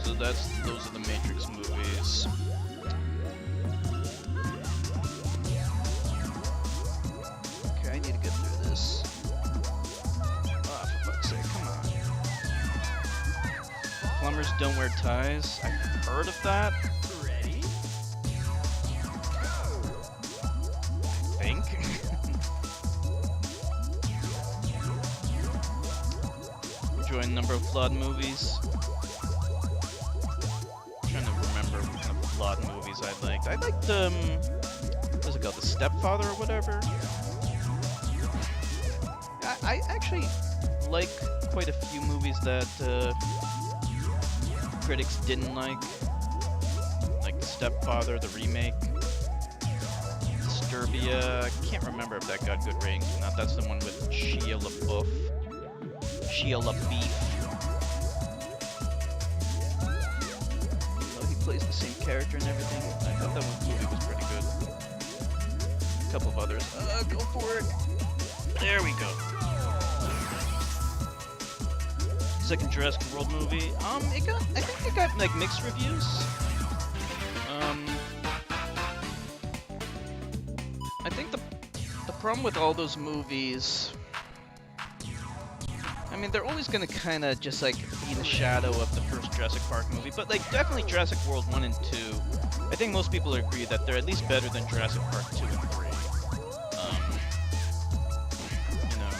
So those are the Matrix movies. Okay, I need to get through this. Oh, for fuck's sake, come on. Plumbers don't wear ties. I've heard of that. Ready? I think. Enjoy a number of flawed movies. I'm trying to remember what kind of flawed movies I liked. I liked, what's it called? The Stepfather or whatever? I actually like quite a few movies that, critics didn't like. Like The Stepfather, the remake. Disturbia. I can't remember if that got good ratings or not. That's the one with Shia LaBeouf. Shia LaBeouf. Even though he plays the same character and everything, I thought that movie was pretty good. A couple of others. Go for it. There we go. Second Jurassic World movie. I think it got like mixed reviews. I think the problem with all those movies, I mean, they're always gonna kind of just like be in the shadow of the first Jurassic Park movie, but like definitely Jurassic World 1 and 2. I think most people agree that they're at least better than Jurassic Park 2 and 3. You know.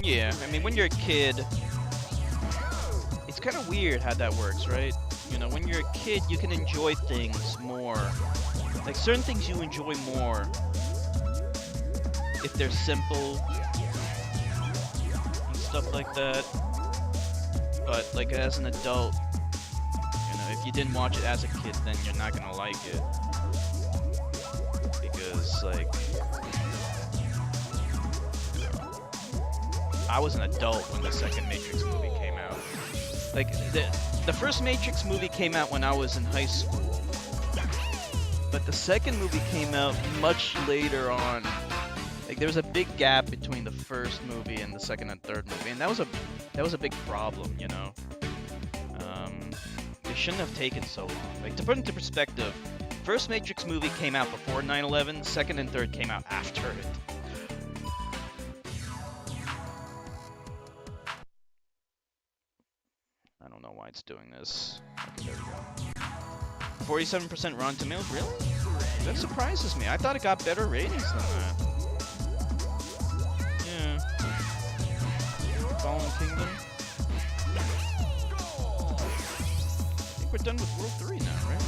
Yeah, I mean, when you're a kid, it's kind of weird how that works, right? You know, when you're a kid, you can enjoy things more. Like, certain things you enjoy more if they're simple and stuff like that. But, like, as an adult, you know, if you didn't watch it as a kid, then you're not gonna like it. Because, like, I was an adult when the second Matrix movie came out. Like, the first Matrix movie came out when I was in high school. But the second movie came out much later on. Like there was a big gap between the first movie and the second and third movie, and that was a big problem, you know. They shouldn't have taken so long. Like to put into perspective, first Matrix movie came out before 9/11, second and third came out after it. I don't know why it's doing this. Okay, there we go. 47% Rotten Tomatoes, really? That surprises me. I thought it got better ratings than that. Yeah. Fallen Kingdom. I think we're done with World 3 now, right?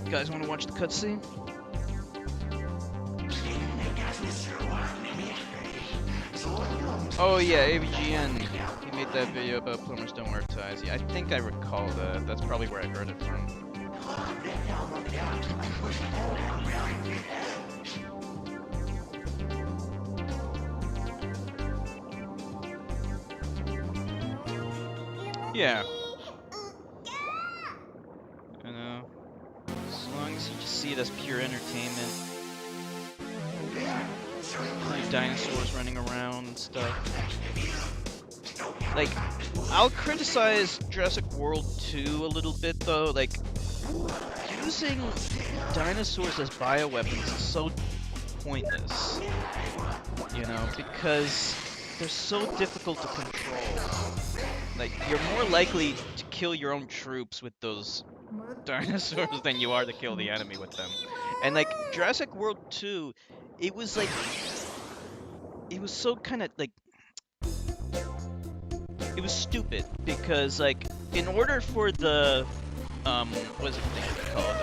You guys want to watch the cutscene? Oh yeah, AVGN. He made that video about plumbers don't wear ties. Yeah, I think I recall that. That's probably where I heard it from. Yeah. You know, as long as you just see it as pure entertainment. Dinosaurs running around and stuff. Like, I'll criticize Jurassic World 2 a little bit though. Like, using dinosaurs as bioweapons is so pointless. You know, because they're so difficult to control. Like, you're more likely to kill your own troops with those dinosaurs than you are to kill the enemy with them. And like, Jurassic World 2, it was like... It was so kind of like... It was stupid, because like, in order for the... what is it called?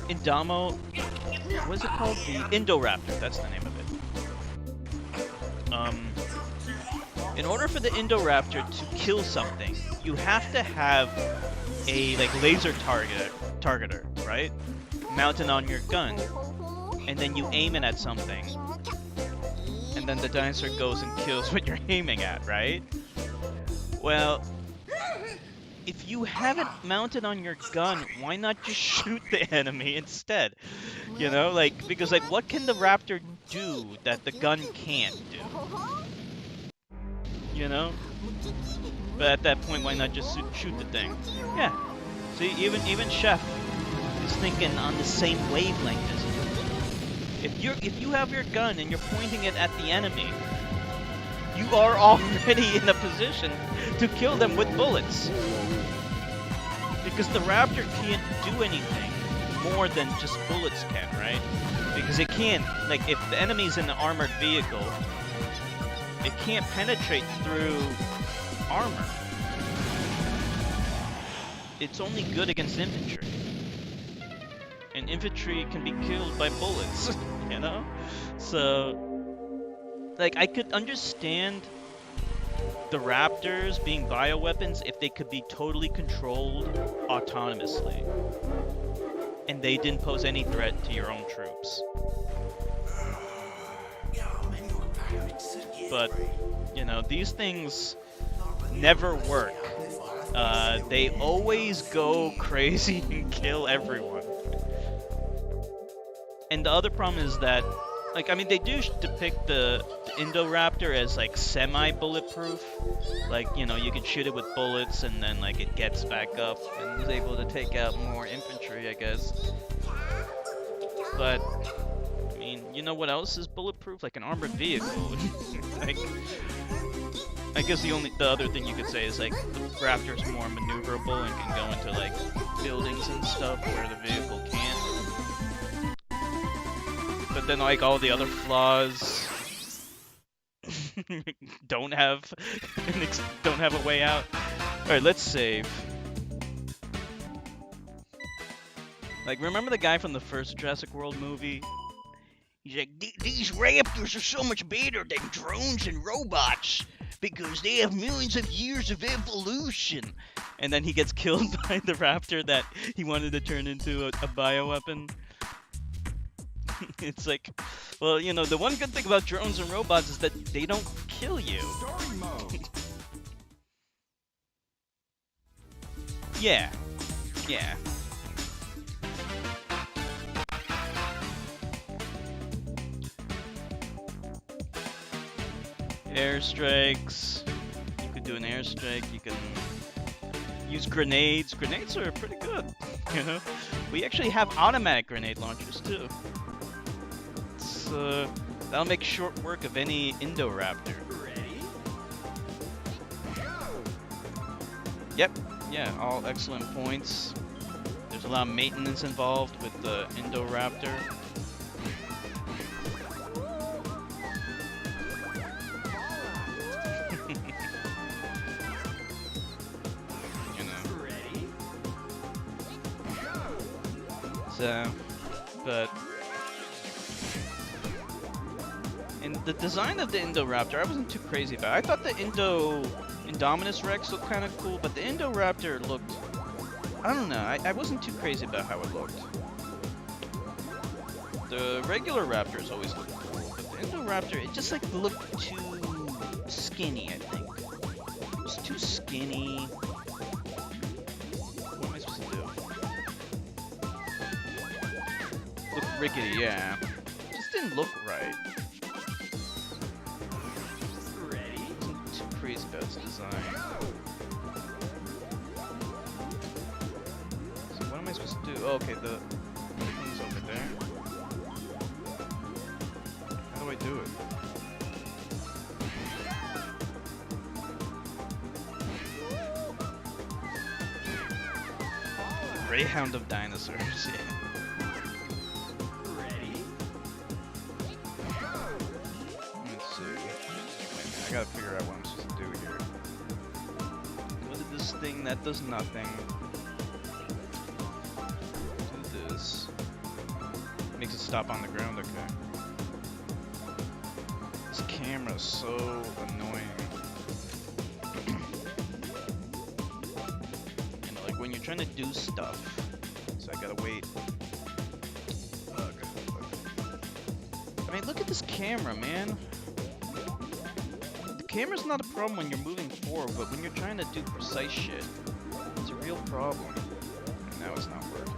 Indamo... What is it called? The Indoraptor, that's the name of it. In order for the Indoraptor to kill something, you have to have a like laser targeter, right? Mounted on your gun. And then you aim it at something. And then the dinosaur goes and kills what you're aiming at, right? Well, if you have it mounted on your gun, why not just shoot the enemy instead? You know, like, because like, what can the raptor do that the gun can't do? You know? But at that point, why not just shoot the thing? Yeah. See, even Chef is thinking on the same wavelength as you. If you have your gun and you're pointing it at the enemy, you are already in a position to kill them with bullets. Because the raptor can't do anything more than just bullets can, right? Because it can't, like, if the enemy's in an armored vehicle, it can't penetrate through armor. It's only good against infantry. And infantry can be killed by bullets, you know? So, like, I could understand the raptors being bioweapons if they could be totally controlled autonomously. And they didn't pose any threat to your own troops. But, you know, these things never work. They always go crazy and kill everyone. And the other problem is that, like, I mean, they do depict the Indoraptor as, like, semi-bulletproof. Like, you know, you can shoot it with bullets and then, like, it gets back up and is able to take out more infantry, I guess. But, I mean, you know what else is bulletproof? Like an armored vehicle. Like, I guess the other thing you could say is, like, the Raptor's more maneuverable and can go into, like, buildings and stuff where the vehicle can't. But then, like, all the other flaws don't have a way out. Alright, let's save. Like, remember the guy from the first Jurassic World movie? He's like, these raptors are so much better than drones and robots because they have millions of years of evolution. And then he gets killed by the raptor that he wanted to turn into a bioweapon. It's like, well, you know, the one good thing about drones and robots is that they don't kill you. Yeah. Yeah. Airstrikes. You could do an airstrike. You can use grenades. Grenades are pretty good, you know? We actually have automatic grenade launchers too. It's, that'll make short work of any Indoraptor. Ready? Yep, yeah, all excellent points. There's a lot of maintenance involved with the Indoraptor. You know. Ready? So, but in the design of the Indoraptor, I wasn't too crazy about it. I thought the Indominus Rex looked kind of cool, but the Indoraptor looked, I don't know, I wasn't too crazy about how it looked. The regular Raptors always looked cool, but the Indoraptor, it just like looked too skinny, I think. It was too skinny. What am I supposed to do? Look rickety, yeah. Just didn't look right. Ready? Wasn't too crazy about its design. So what am I supposed to do? Oh, okay, the thing's over there. How do I do it? Greyhound of dinosaurs, yeah. Ready? Let's see. Wait a minute, I gotta figure out what I'm supposed to do here. Go to this thing that does nothing. Do this. Makes it stop on the ground, okay. This camera's so annoying. You know, like when you're trying to do stuff, so I gotta wait. Ugh. I mean, look at this camera, man. The camera's not a problem when you're moving forward, but when you're trying to do precise shit, it's a real problem. And now it's not working.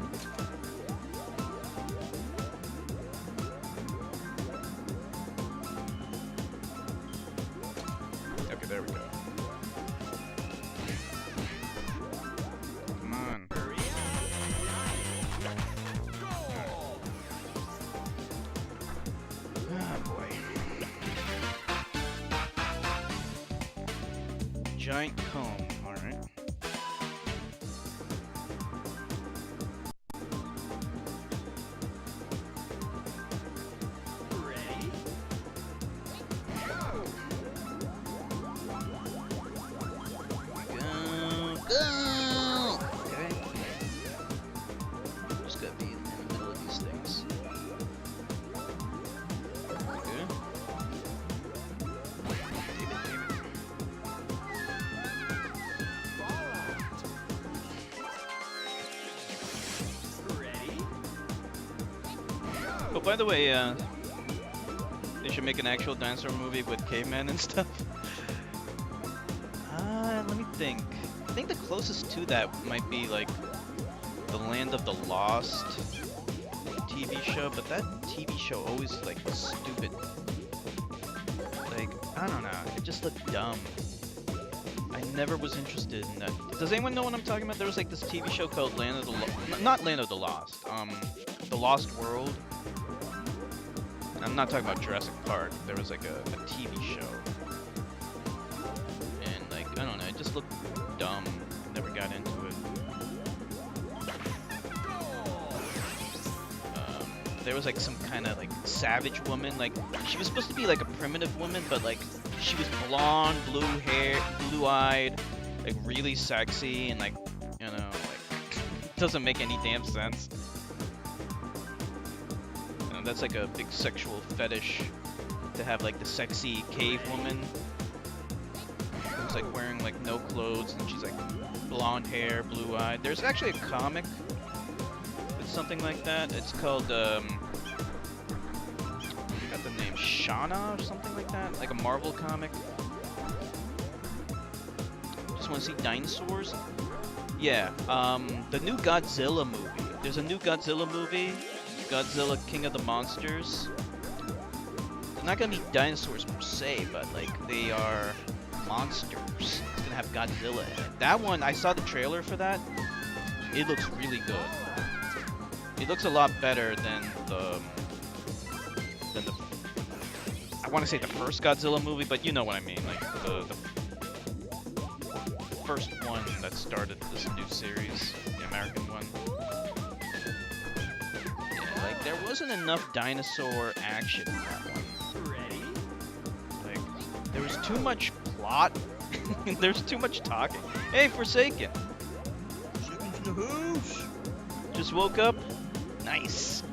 Okay, there we go. Come on. Hurry up! Ah, boy. Giant comb, alright. Ready? Go! Okay. Just gotta be in the middle of these things. Okay. Damn it. Ready? Oh, by the way, they should make an actual dinosaur movie with cavemen and stuff. Let me think. I think the closest to that might be like the Land of the Lost TV show, but that TV show always like was stupid. Like, I don't know, it just looked dumb. I never was interested in that. Does anyone know what I'm talking about? There was like this TV show called Land of the not Land of the Lost, The Lost World. I'm not talking about Jurassic Park. There was like a TV show. And like, I don't know, it just looked dumb. Never got into it. There was like some kind of like savage woman. Like, she was supposed to be like a primitive woman, but like, she was blonde, blue hair, blue-eyed, like really sexy, and like, you know, like, it doesn't make any damn sense. That's like a big sexual fetish to have like the sexy cave woman who's like wearing like no clothes and she's like blonde hair, blue-eyed. There's actually a comic with something like that. It's called I forgot the name, Shauna or something like that, like a Marvel comic. Just want to see dinosaurs. Yeah, the new Godzilla movie. There's a new Godzilla movie, Godzilla King of the Monsters. They're not gonna be dinosaurs per se, but like they are monsters. It's gonna have Godzilla in it. That one, I saw the trailer for that. It looks really good. It looks a lot better than the I want to say the first Godzilla movie, but you know what I mean, like the first one that started this new series, the American one. Yeah, like there wasn't enough dinosaur action in that one. Ready? Like there was too much plot. There's too much talking. Hey, Forsaken. Forsaken's in the house. Just woke up. Nice.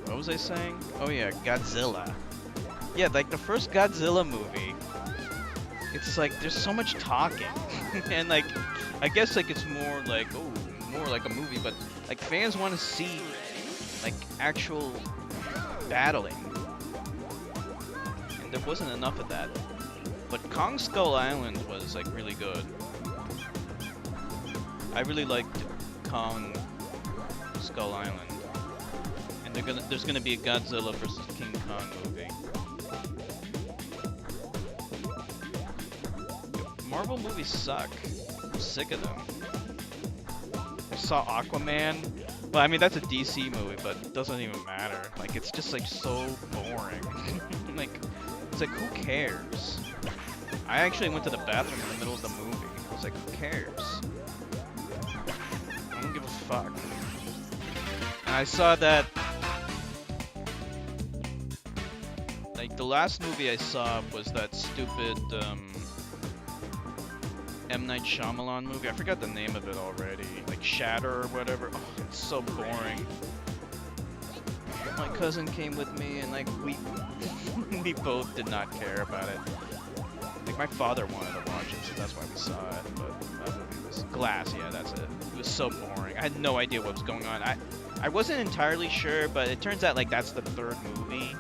What was I saying? Oh yeah, Godzilla. Yeah, like the first Godzilla movie. It's like there's so much talking, and like I guess like it's more like more like a movie, but like fans want to see like actual battling, and there wasn't enough of that. But Kong Skull Island was like really good. I really liked Kong Skull Island. And there's gonna be a Godzilla vs. King Kong movie. Marvel movies suck. I'm sick of them. I saw Aquaman. Well, I mean that's a DC movie, but it doesn't even matter. Like it's just like so boring. Like it's like who cares? I actually went to the bathroom in the middle of the movie. I was like, who cares? I don't give a fuck. And I saw that. Like the last movie I saw was that stupid M. Night Shyamalan movie. I forgot the name of it already. Like Shatter or whatever. Oh, it's so boring. My cousin came with me and like we we both did not care about it. Like my father wanted to watch it, so that's why we saw it. But that movie was Glass. Yeah, that's it. It was so boring. I had no idea what was going on. I wasn't entirely sure, but it turns out like that's the third movie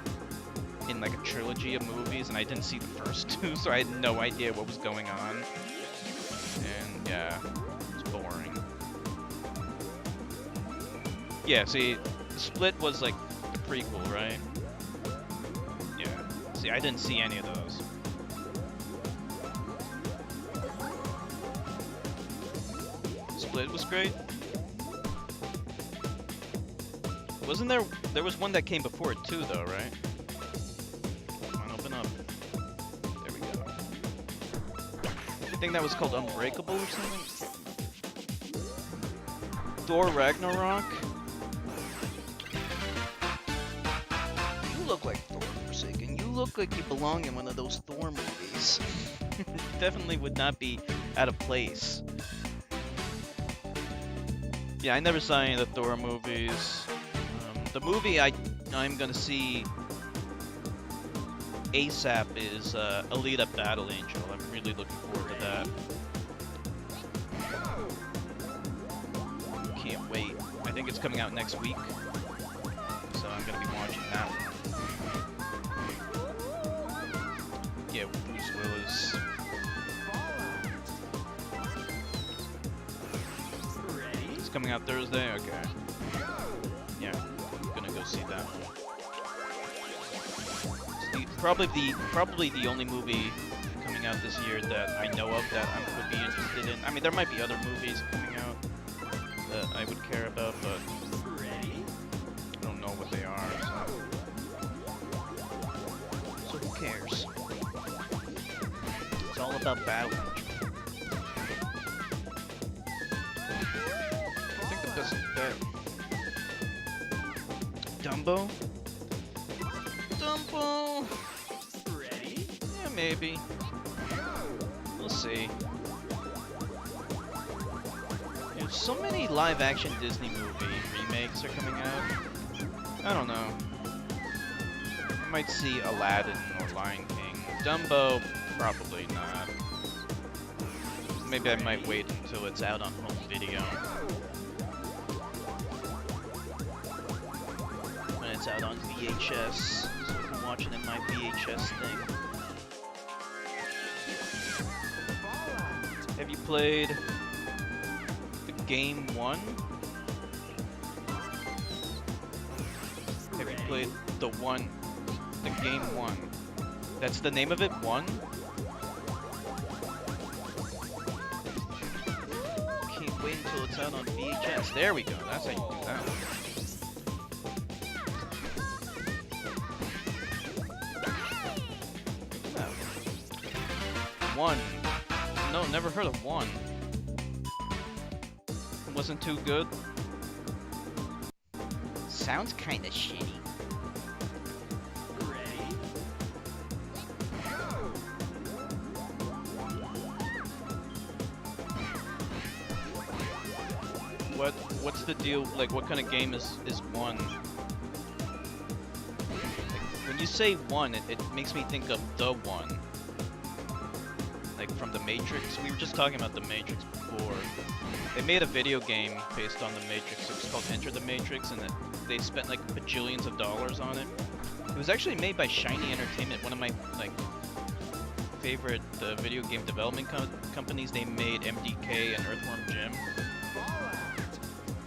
in like a trilogy of movies, and I didn't see the first two, so I had no idea what was going on. And yeah, it's boring. Yeah, see, Split was like the prequel, right? Yeah. See, I didn't see any of those. Split was great. Wasn't there was one that came before it too, though, right? Come on, open up. There we go. I think that was called Unbreakable or something. Thor Ragnarok. You look like Thor Forsaken. You look like you belong in one of those Thor movies. Definitely would not be out of place. Yeah, I never saw any of the Thor movies. The movie I'm gonna see ASAP is Alita Battle Angel. I'm really looking forward to that. Can't wait. I think it's coming out next week, so I'm gonna be watching that one. Yeah, with Bruce Willis. Ready? It's coming out Thursday. Okay. Yeah, I'm gonna go see that one. It's probably the only movie coming out this year that I know of that I would be interested in. I mean, there might be other movies coming out that I would care about, but Ready? I don't know what they are. So who cares? It's all about Battle Angel. I think that Dumbo? Dumbo? Ready? Yeah, maybe. We'll see. There's so many live-action Disney movie remakes are coming out. I don't know. I might see Aladdin or Lion King. Dumbo, probably not. Maybe I might wait until it's out on home video. When it's out on VHS, so I'm watching in my VHS thing. Have you played the game 1? Have you played the game 1? That's the name of it, 1? Can't wait until it's out on VHS. There we go, that's how you do that. One. No, never heard of 1. It wasn't too good. Sounds kinda shitty. Ready? What's the deal? Like, what kind of game is 1? Like, when you say 1, it makes me think of the 1. Like from the Matrix. We were just talking about the Matrix before. They made a video game based on the Matrix. It was called Enter the Matrix, and they spent like bajillions of dollars on it. It was actually made by Shiny Entertainment, one of my like favorite video game development companies. They made MDK and Earthworm Jim,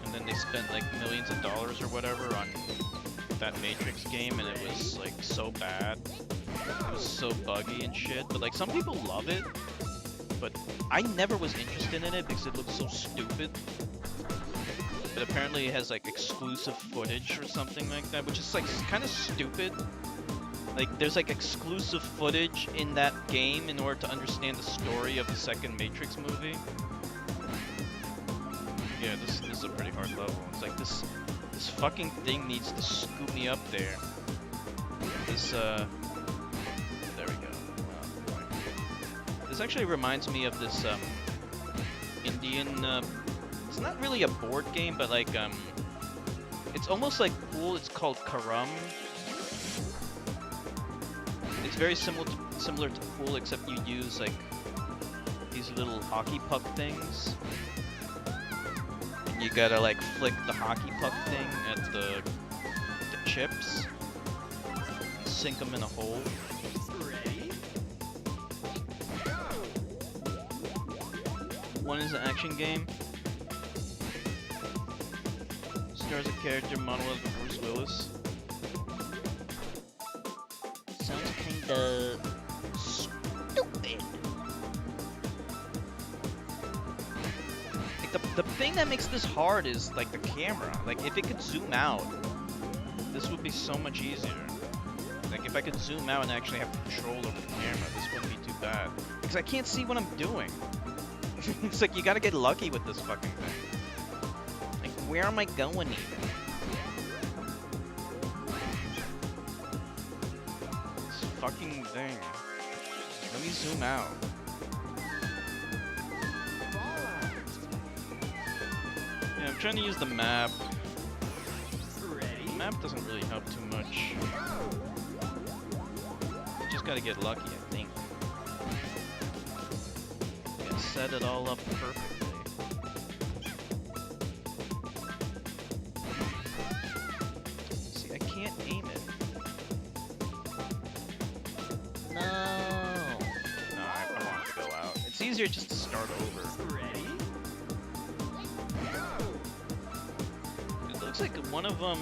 and then they spent like millions of dollars or whatever on that Matrix game, and it was like so bad. It was so buggy and shit, but like some people love it, but I never was interested in it because it looks so stupid. But apparently it has like exclusive footage or something like that, which is like kind of stupid. Like there's like exclusive footage in that game in order to understand the story of the second Matrix movie. Yeah, this is a pretty hard level. It's like this fucking thing needs to scoop me up there. This there we go. This actually reminds me of this Indian. It's not really a board game, but like it's almost like pool. It's called Karam. It's very similar to pool, except you use like these little hockey puck things. And you gotta like flick the hockey puck thing at the chips, sink them in a hole. Ready? One is an action game. Stars a character model of Bruce Willis. Sounds kinda stupid. Like the thing that makes this hard is like the camera. Like if it could zoom out, this would be so much easier. Like if I could zoom out and actually have control over the camera, this wouldn't be too bad. Because I can't see what I'm doing. It's like you gotta get lucky with this fucking thing. Like where am I going even? This fucking thing. Let me zoom out. Yeah, I'm trying to use the map. Ready? The map doesn't really help too much. You just gotta get lucky, I think. Yeah, set it all up perfectly. See, I can't aim it. No. No, I want it to go out. It's easier just to start over. Ready? It looks like one of them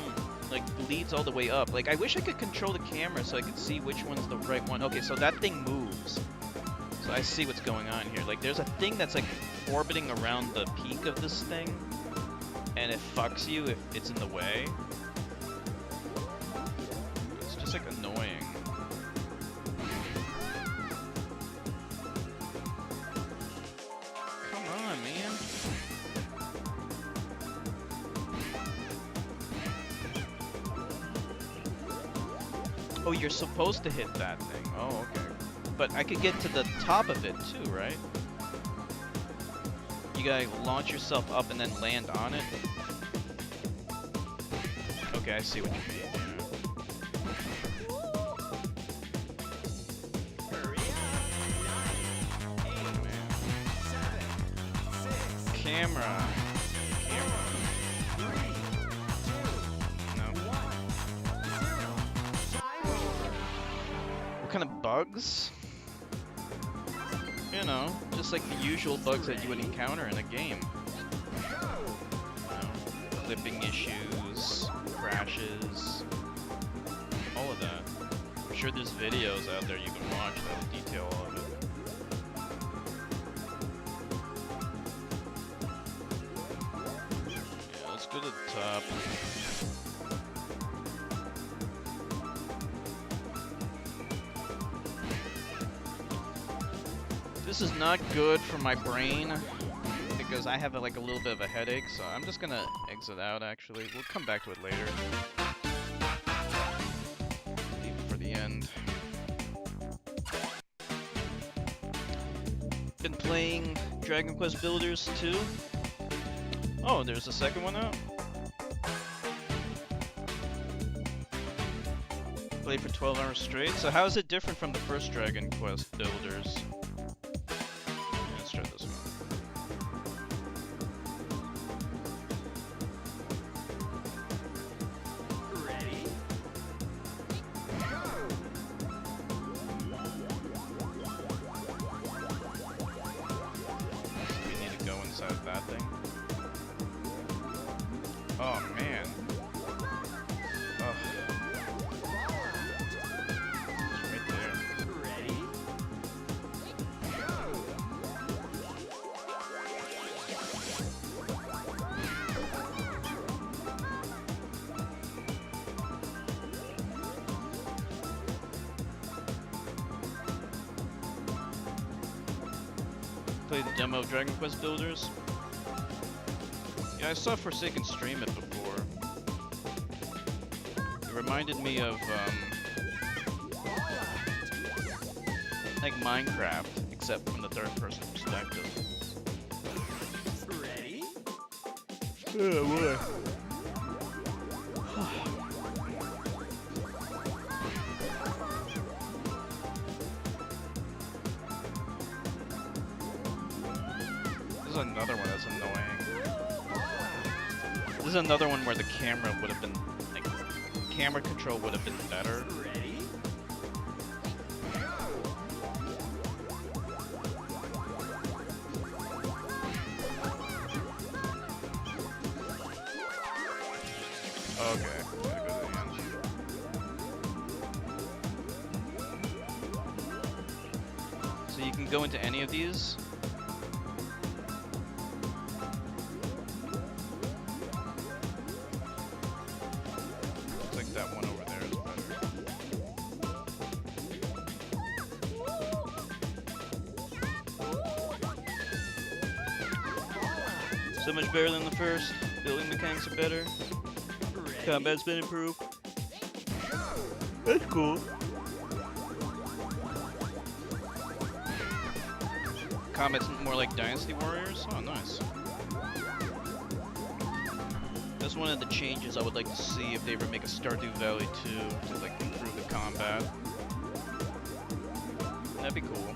like leads all the way up. Like I wish I could control the camera so I could see which one's the right one. Okay, so that thing moves. So I see what's going on here. Like there's a thing that's like orbiting around the peak of this thing, and it fucks you if it's in the way. It's just like annoying. Come on, man. Oh, you're supposed to hit that thing. Oh, okay. But I could get to the top of it too, right? You gotta launch yourself up and then land on it. Okay, I see what you mean. Hurry up! 9, 8, Oh, man. 7, 6, Camera. 3, 2, No. 1, 0. Time over. What kind of bugs? You know, just like the usual bugs that you would encounter in a game. You know, clipping issues, crashes, all of that. I'm sure there's videos out there you can watch that will detail all of it. Yeah, let's go to the top. This is not good for my brain because I have like a little bit of a headache, so I'm just gonna exit out actually. We'll come back to it later. Leave it for the end. Been playing Dragon Quest Builders 2. Oh, there's a second one out. Played for 12 hours straight. So how is it different from the first Dragon Quest Builders? Let's try this one. Ready? We need to go inside that thing. Oh man. Oh. It's right there. Ready? Played the demo of Dragon Quest Builders. Yeah, I saw Forsaken stream it before. It reminded me of like Minecraft, except from the third-person perspective. Ready? Oh boy. This is another one that's annoying. This is another one where the camera would have been, like, camera control would have been better. Ready? Okay, gotta go to the end. So you can go into any of these. Looks like that one over there is better. So much better than the first. Building mechanics are better. Ready? Combat's been improved. That's cool. Combat's more like Dynasty Warriors? Oh, nice. That's one of the changes I would like to see if they ever make a Stardew Valley 2 to like improve the combat. That'd be cool.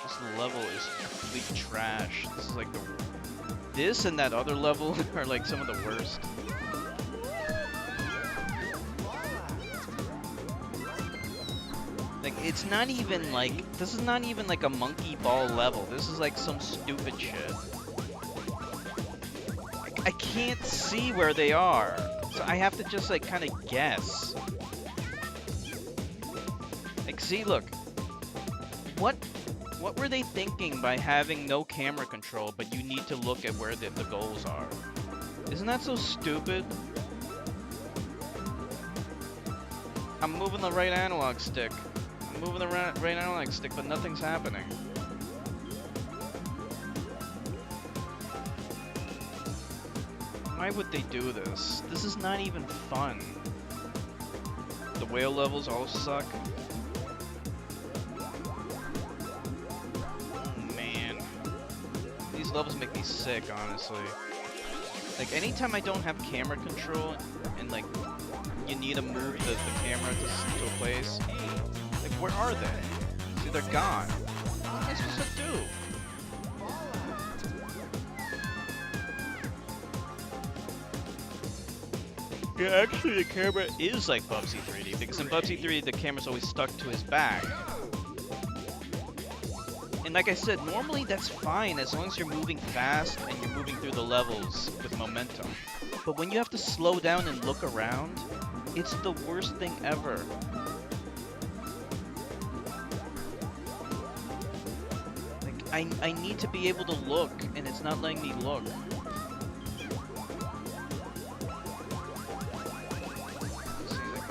This level is complete trash. This is like the... This and that other level are like some of the worst. Like, it's not even like... This is not even like a monkey ball level. This is like some stupid shit. I can't see where they are. So I have to just like kind of guess. Like, see, look. What were they thinking by having no camera control, but you need to look at where the goals are? Isn't that so stupid? I'm moving the right analog stick. I'm moving the right analog stick, but nothing's happening. Why would they do this? This is not even fun. The whale levels all suck. These levels make me sick, honestly. Like, anytime I don't have camera control, and like, you need to move the camera to a place, like, where are they? See, they're gone. What am I supposed to do? Yeah, actually the camera is like Bubsy 3D, because in Bubsy 3D the camera's always stuck to his back. And like I said, normally that's fine as long as you're moving fast and you're moving through the levels with momentum. But when you have to slow down and look around, it's the worst thing ever. Like, I need to be able to look, and it's not letting me look.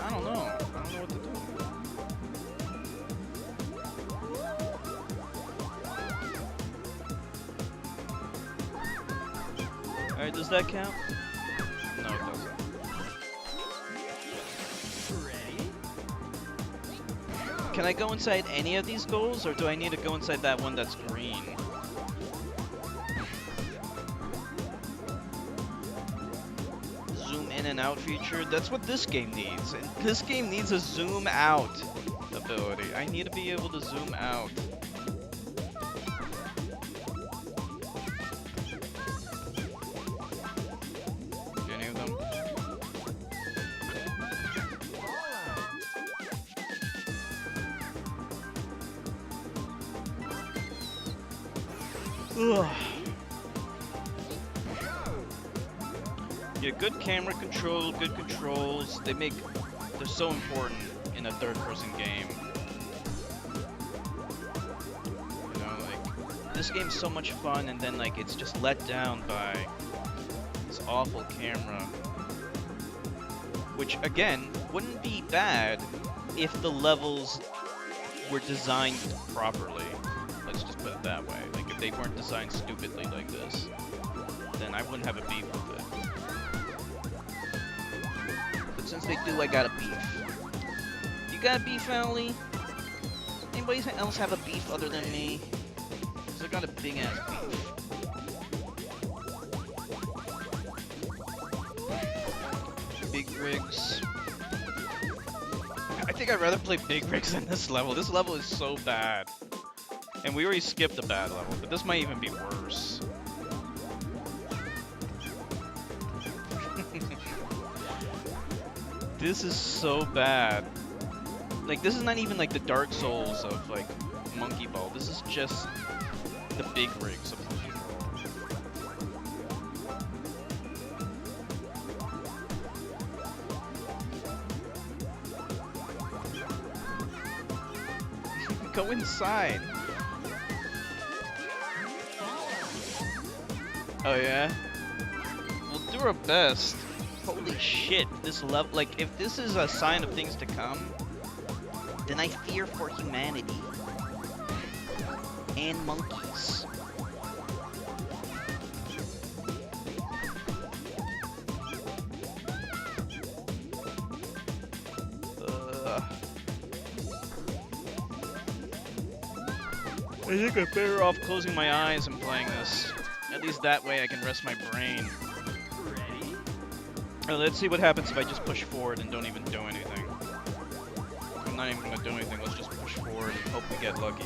I don't know. I don't know what to do. Alright, does that count? No, it doesn't. Ready? Can I go inside any of these goals, or do I need to go inside that one that's green? Zoom in and out feature? That's what this game needs. And this game needs a zoom out ability. I need to be able to zoom out. Any of them? Ugh. Yeah, good camera control, good controls. They're so important in a third-person game. You know, like, this game's so much fun, and then like it's just let down by this awful camera. Which again wouldn't be bad if the levels were designed properly. Let's just put it that way. Like if they weren't designed stupidly like this, then I wouldn't have a beef with it. But since they do, I got a beef. You got a beef, Ali? Anybody else have a beef other than me? Cause I got a big ass beef. Big rigs. I think I'd rather play big rigs than this level. This level is so bad. And we already skipped a bad level, but this might even be worse. This is so bad. Like, this is not even like the Dark Souls of like Monkey Ball. This is just the big rigs of Monkey Ball. Go inside. Oh yeah? We'll do our best. Holy shit, this level, like, if this is a sign of things to come, then I fear for humanity. And monkeys. I think I'm better off closing my eyes and playing this. At least that way I can rest my brain. Ready? Let's see what happens if I just push forward and don't even do anything. I'm not even gonna do anything, let's just push forward and hope we get lucky.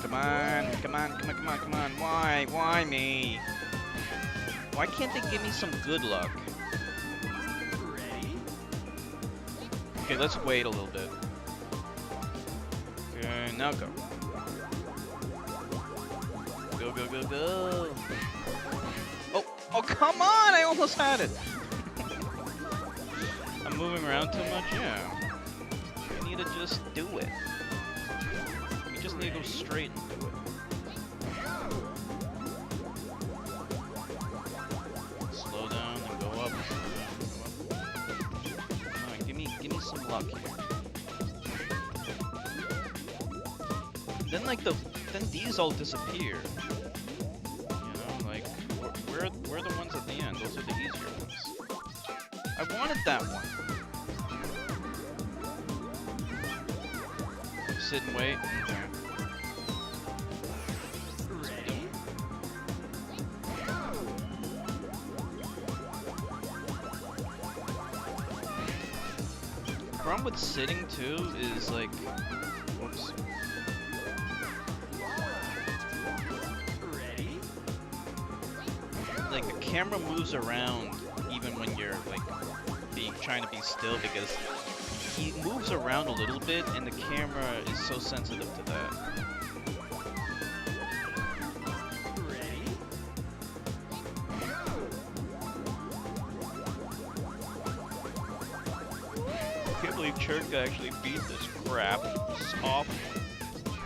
Come on, come on, come on, come on, come on. Why? Why me? Why can't they give me some good luck? Ready? Okay, let's wait a little bit. Okay, now go. Go, go, go, go. Oh, oh, come on! I almost had it. I'm moving around too much? Yeah. We need to just do it. We just need to go straight and do it. Slow down and go up. Slow down and go up. Come on, give me some luck here. Then like then these all disappear. You know, like we're the ones at the end. Those are the easier ones. I wanted that one. Sit and wait. Okay. Ready? The problem with sitting too is like, whoops. Like the camera moves around even when you're like trying to be still because he moves around a little bit and the camera is so sensitive to that. Ready? I can't believe Churka actually beat this crap. This is awful.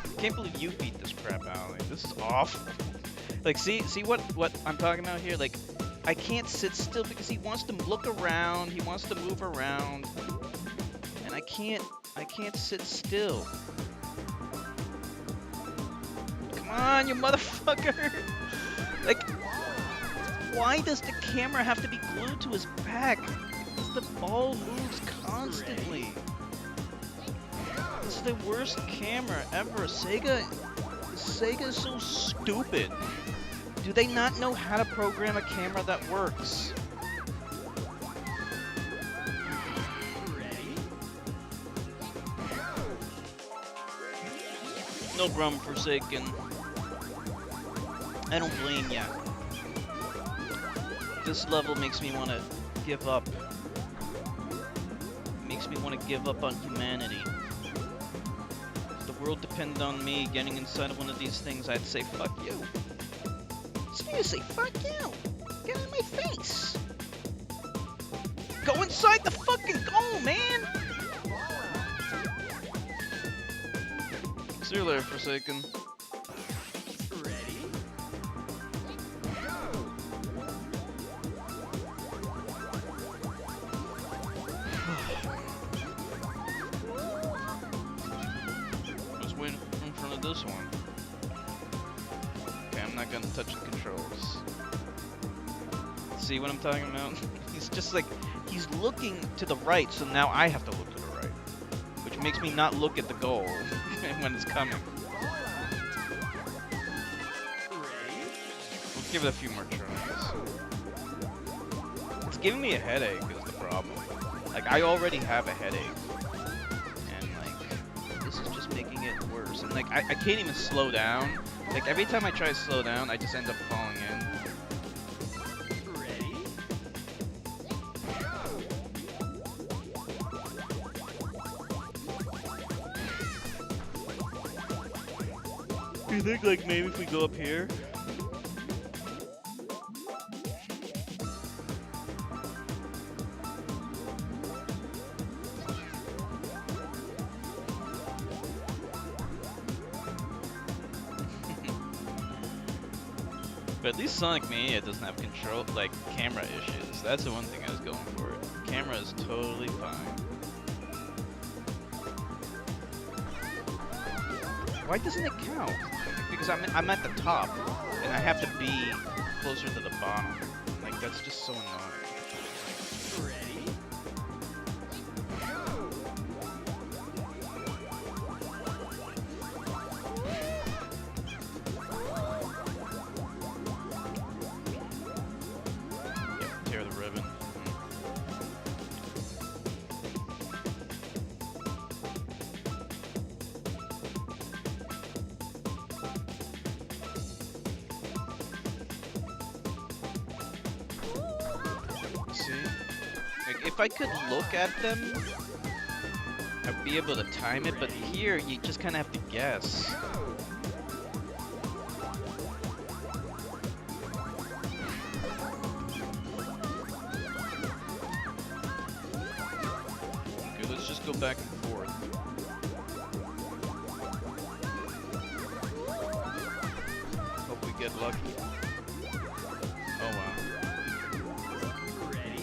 I can't believe you beat this crap, Allie. This is awful. Like, see what I'm talking about here? Like, I can't sit still because he wants to look around, he wants to move around, and I can't sit still. Come on, you motherfucker! Like, why does the camera have to be glued to his back? Because the ball moves constantly. This is the worst camera ever. Sega is so stupid. Do they not know how to program a camera that works? Ready? No problem, Forsaken. I don't blame ya. This level makes me want to give up. Makes me want to give up on humanity. If the world depended on me getting inside of one of these things, I'd say fuck you. Seriously, fuck you. Get out of my face. Go inside the fucking goal, man! See you later, Forsaken. Ready? Let's wait in front of this one. Okay, I'm not gonna touch the controls. See what I'm talking about? He's just like, he's looking to the right, so now I have to look to the right. Which makes me not look at the goal when it's coming. Ready? We'll give it a few more tries. It's giving me a headache is the problem. Like, I already have a headache. And, like, this is just making it worse. And, like, I can't even slow down. Like, every time I try to slow down, I just end up falling in. Ready? You think, like, maybe if we go up here? But at least Sonic Mania doesn't have control, like, camera issues. That's the one thing I was going for. Camera is totally fine. Why doesn't it count? Because I'm at the top, and I have to be closer to the bottom. Like, that's just so annoying. Ready? Yep, tear the ribbon. See? Like, if I could look at them, I'd be able to time it, but here, you just kind of have to guess. Okay, let's just go back and forth. Hope we get lucky. Oh wow. Ready?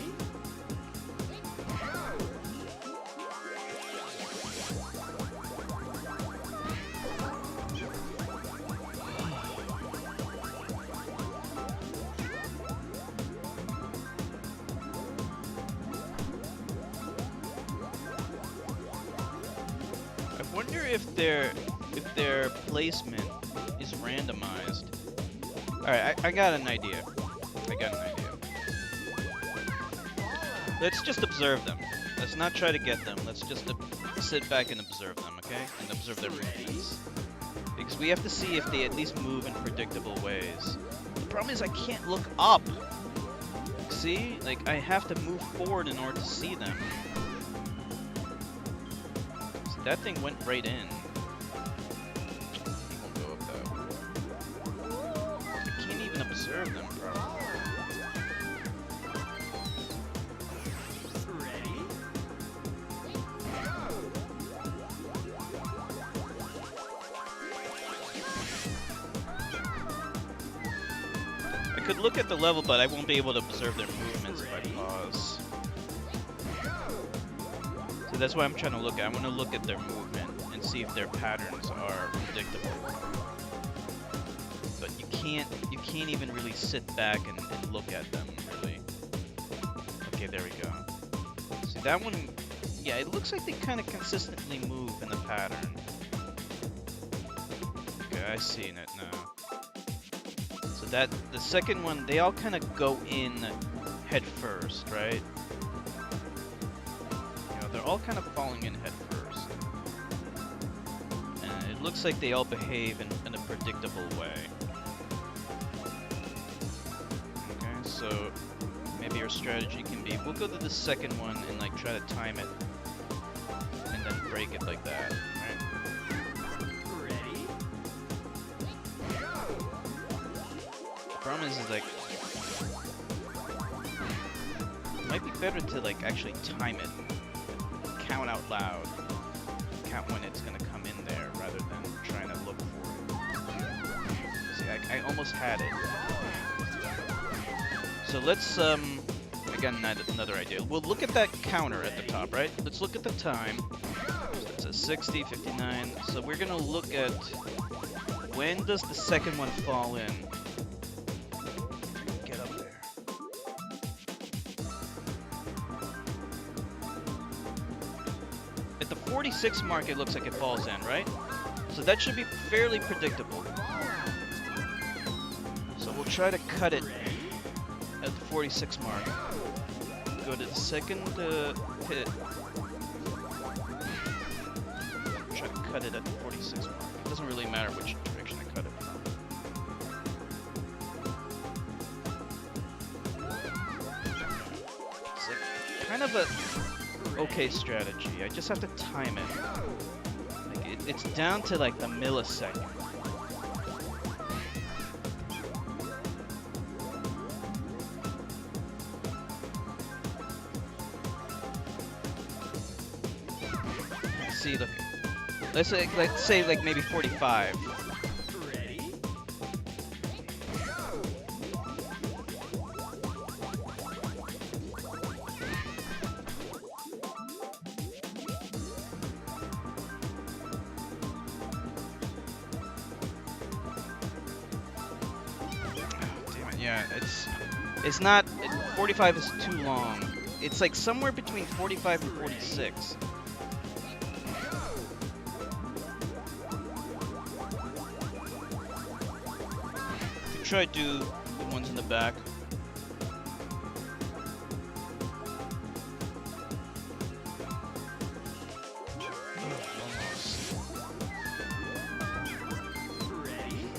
I wonder if their placement is randomized. Alright, I got an idea. Let's just observe them. Let's not try to get them. Let's just sit back and observe them, okay? And observe their movements. Because we have to see if they at least move in predictable ways. The problem is I can't look up. See? Like, I have to move forward in order to see them. See, that thing went right in. He won't go up that way. I can't even observe them properly. Ready? I could look at the level, but I won't be able to observe their movements if I pause. So that's why I'm trying to look at. I want to look at their movement and see if their patterns are predictable. But you can't even really sit back and look at them, really. Okay, there we go. See, that one, yeah, it looks like they kind of consistently move in the pattern. Okay, I seen it now. So that, the second one, they all kind of go in head first, right? You know, they're all kind of falling in head first. And it looks like they all behave in a predictable way. Okay, so maybe our strategy can be, we'll go to the second one and like try to time it and then break it like that, right? Ready? The problem is like, it might be better to like actually time it, count out loud, count when it's gonna come in there rather than trying to look for it. See, I almost had it. So let's, again, another idea. We'll look at that counter at the top, right? Let's look at the time. So it says 60, 59. So we're gonna look at when does the second one fall in? Get up there. At the 46 mark, it looks like it falls in, right? So that should be fairly predictable. So we'll try to cut it at the 46 mark. Go to the second hit. Try to cut it at the 46 mark. It doesn't really matter which direction I cut it from. It's like kind of a okay strategy. I just have to time it. Like it's down to like the millisecond. See, look. Let's say like maybe 45. Ready? Damn it, yeah, it's not, 45 is too long. It's like somewhere between 45 and 46. Try to do the ones in the back. Almost. Ready?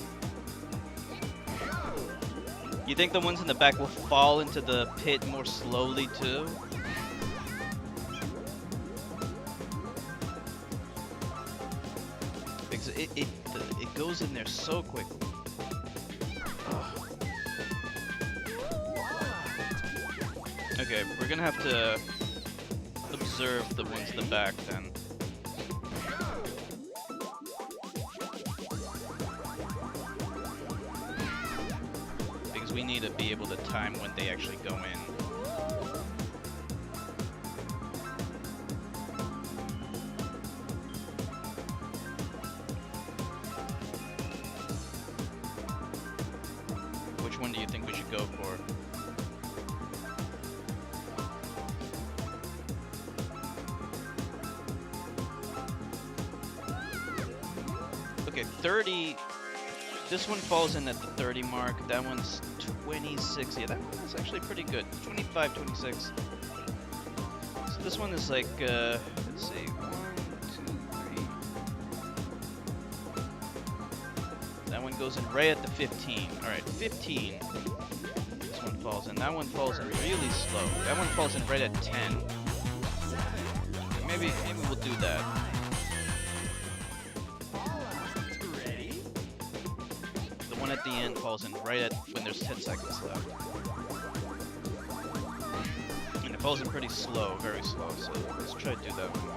You think the ones in the back will fall into the pit more slowly too? Because it goes in there so quickly. Okay, we're gonna have to observe the ones in the back then. Because we need to be able to time when they actually go in. Which one do you think we should go for? Okay, 30. This one falls in at the 30 mark. That one's 26. Yeah, that one is actually pretty good. 25, 26. So this one is like, let's see, 1, 2, 3. That one goes in right at the 15. All right, 15. next one falls in. That one falls in really slow. That one falls in right at 10. Maybe we'll do that. Ready? The one at the end falls in right at when there's 10 seconds left. And it falls in pretty slow, very slow, so let's try to do that one.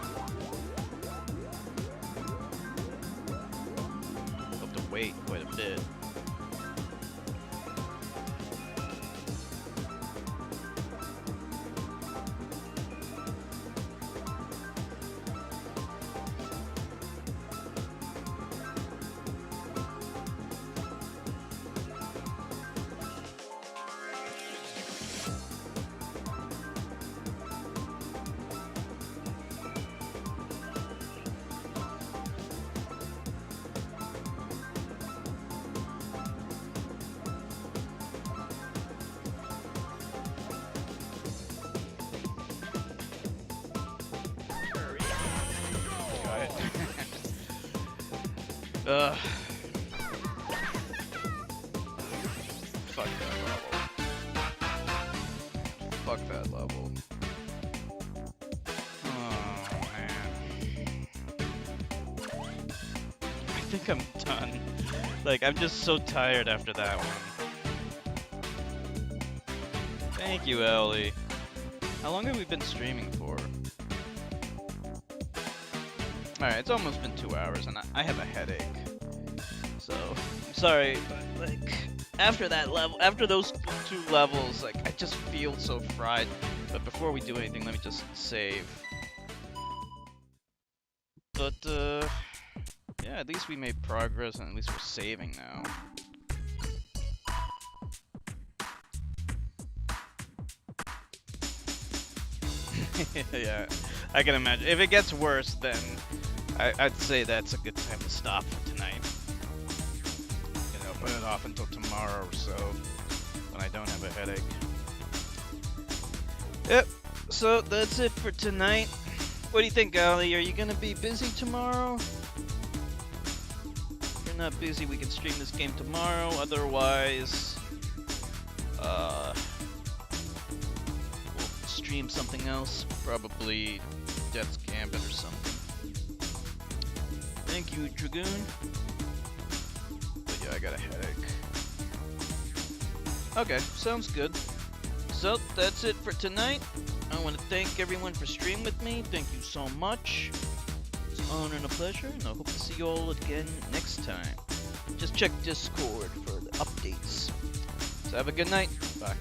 Have to wait quite a bit. Fuck that level. Fuck that level. Oh, man. I think I'm done. Like, I'm just so tired after that one. Thank you, Ellie. How long have we been streaming for? Alright, it's almost been 2 hours, and I have a headache. So, I'm sorry, but, like, after that level, after those 2 levels, like, I just feel so fried. But before we do anything, let me just save. But, yeah, at least we made progress, and at least we're saving now. Yeah, I can imagine. If it gets worse, then I'd say that's a good time to stop for tonight. You know, put it off until tomorrow or so, when I don't have a headache. Yep, so that's it for tonight. What do you think, Ali? Are you gonna be busy tomorrow? If you're not busy, we can stream this game tomorrow. Otherwise, we'll stream something else. Probably Death's Gambit or something. Thank you, Dragoon. But yeah, I got a headache. Okay, sounds good. So, that's it for tonight. I want to thank everyone for streaming with me. Thank you so much. It's an honor and a pleasure, and I hope to see you all again next time. Just check Discord for the updates. So have a good night. Bye.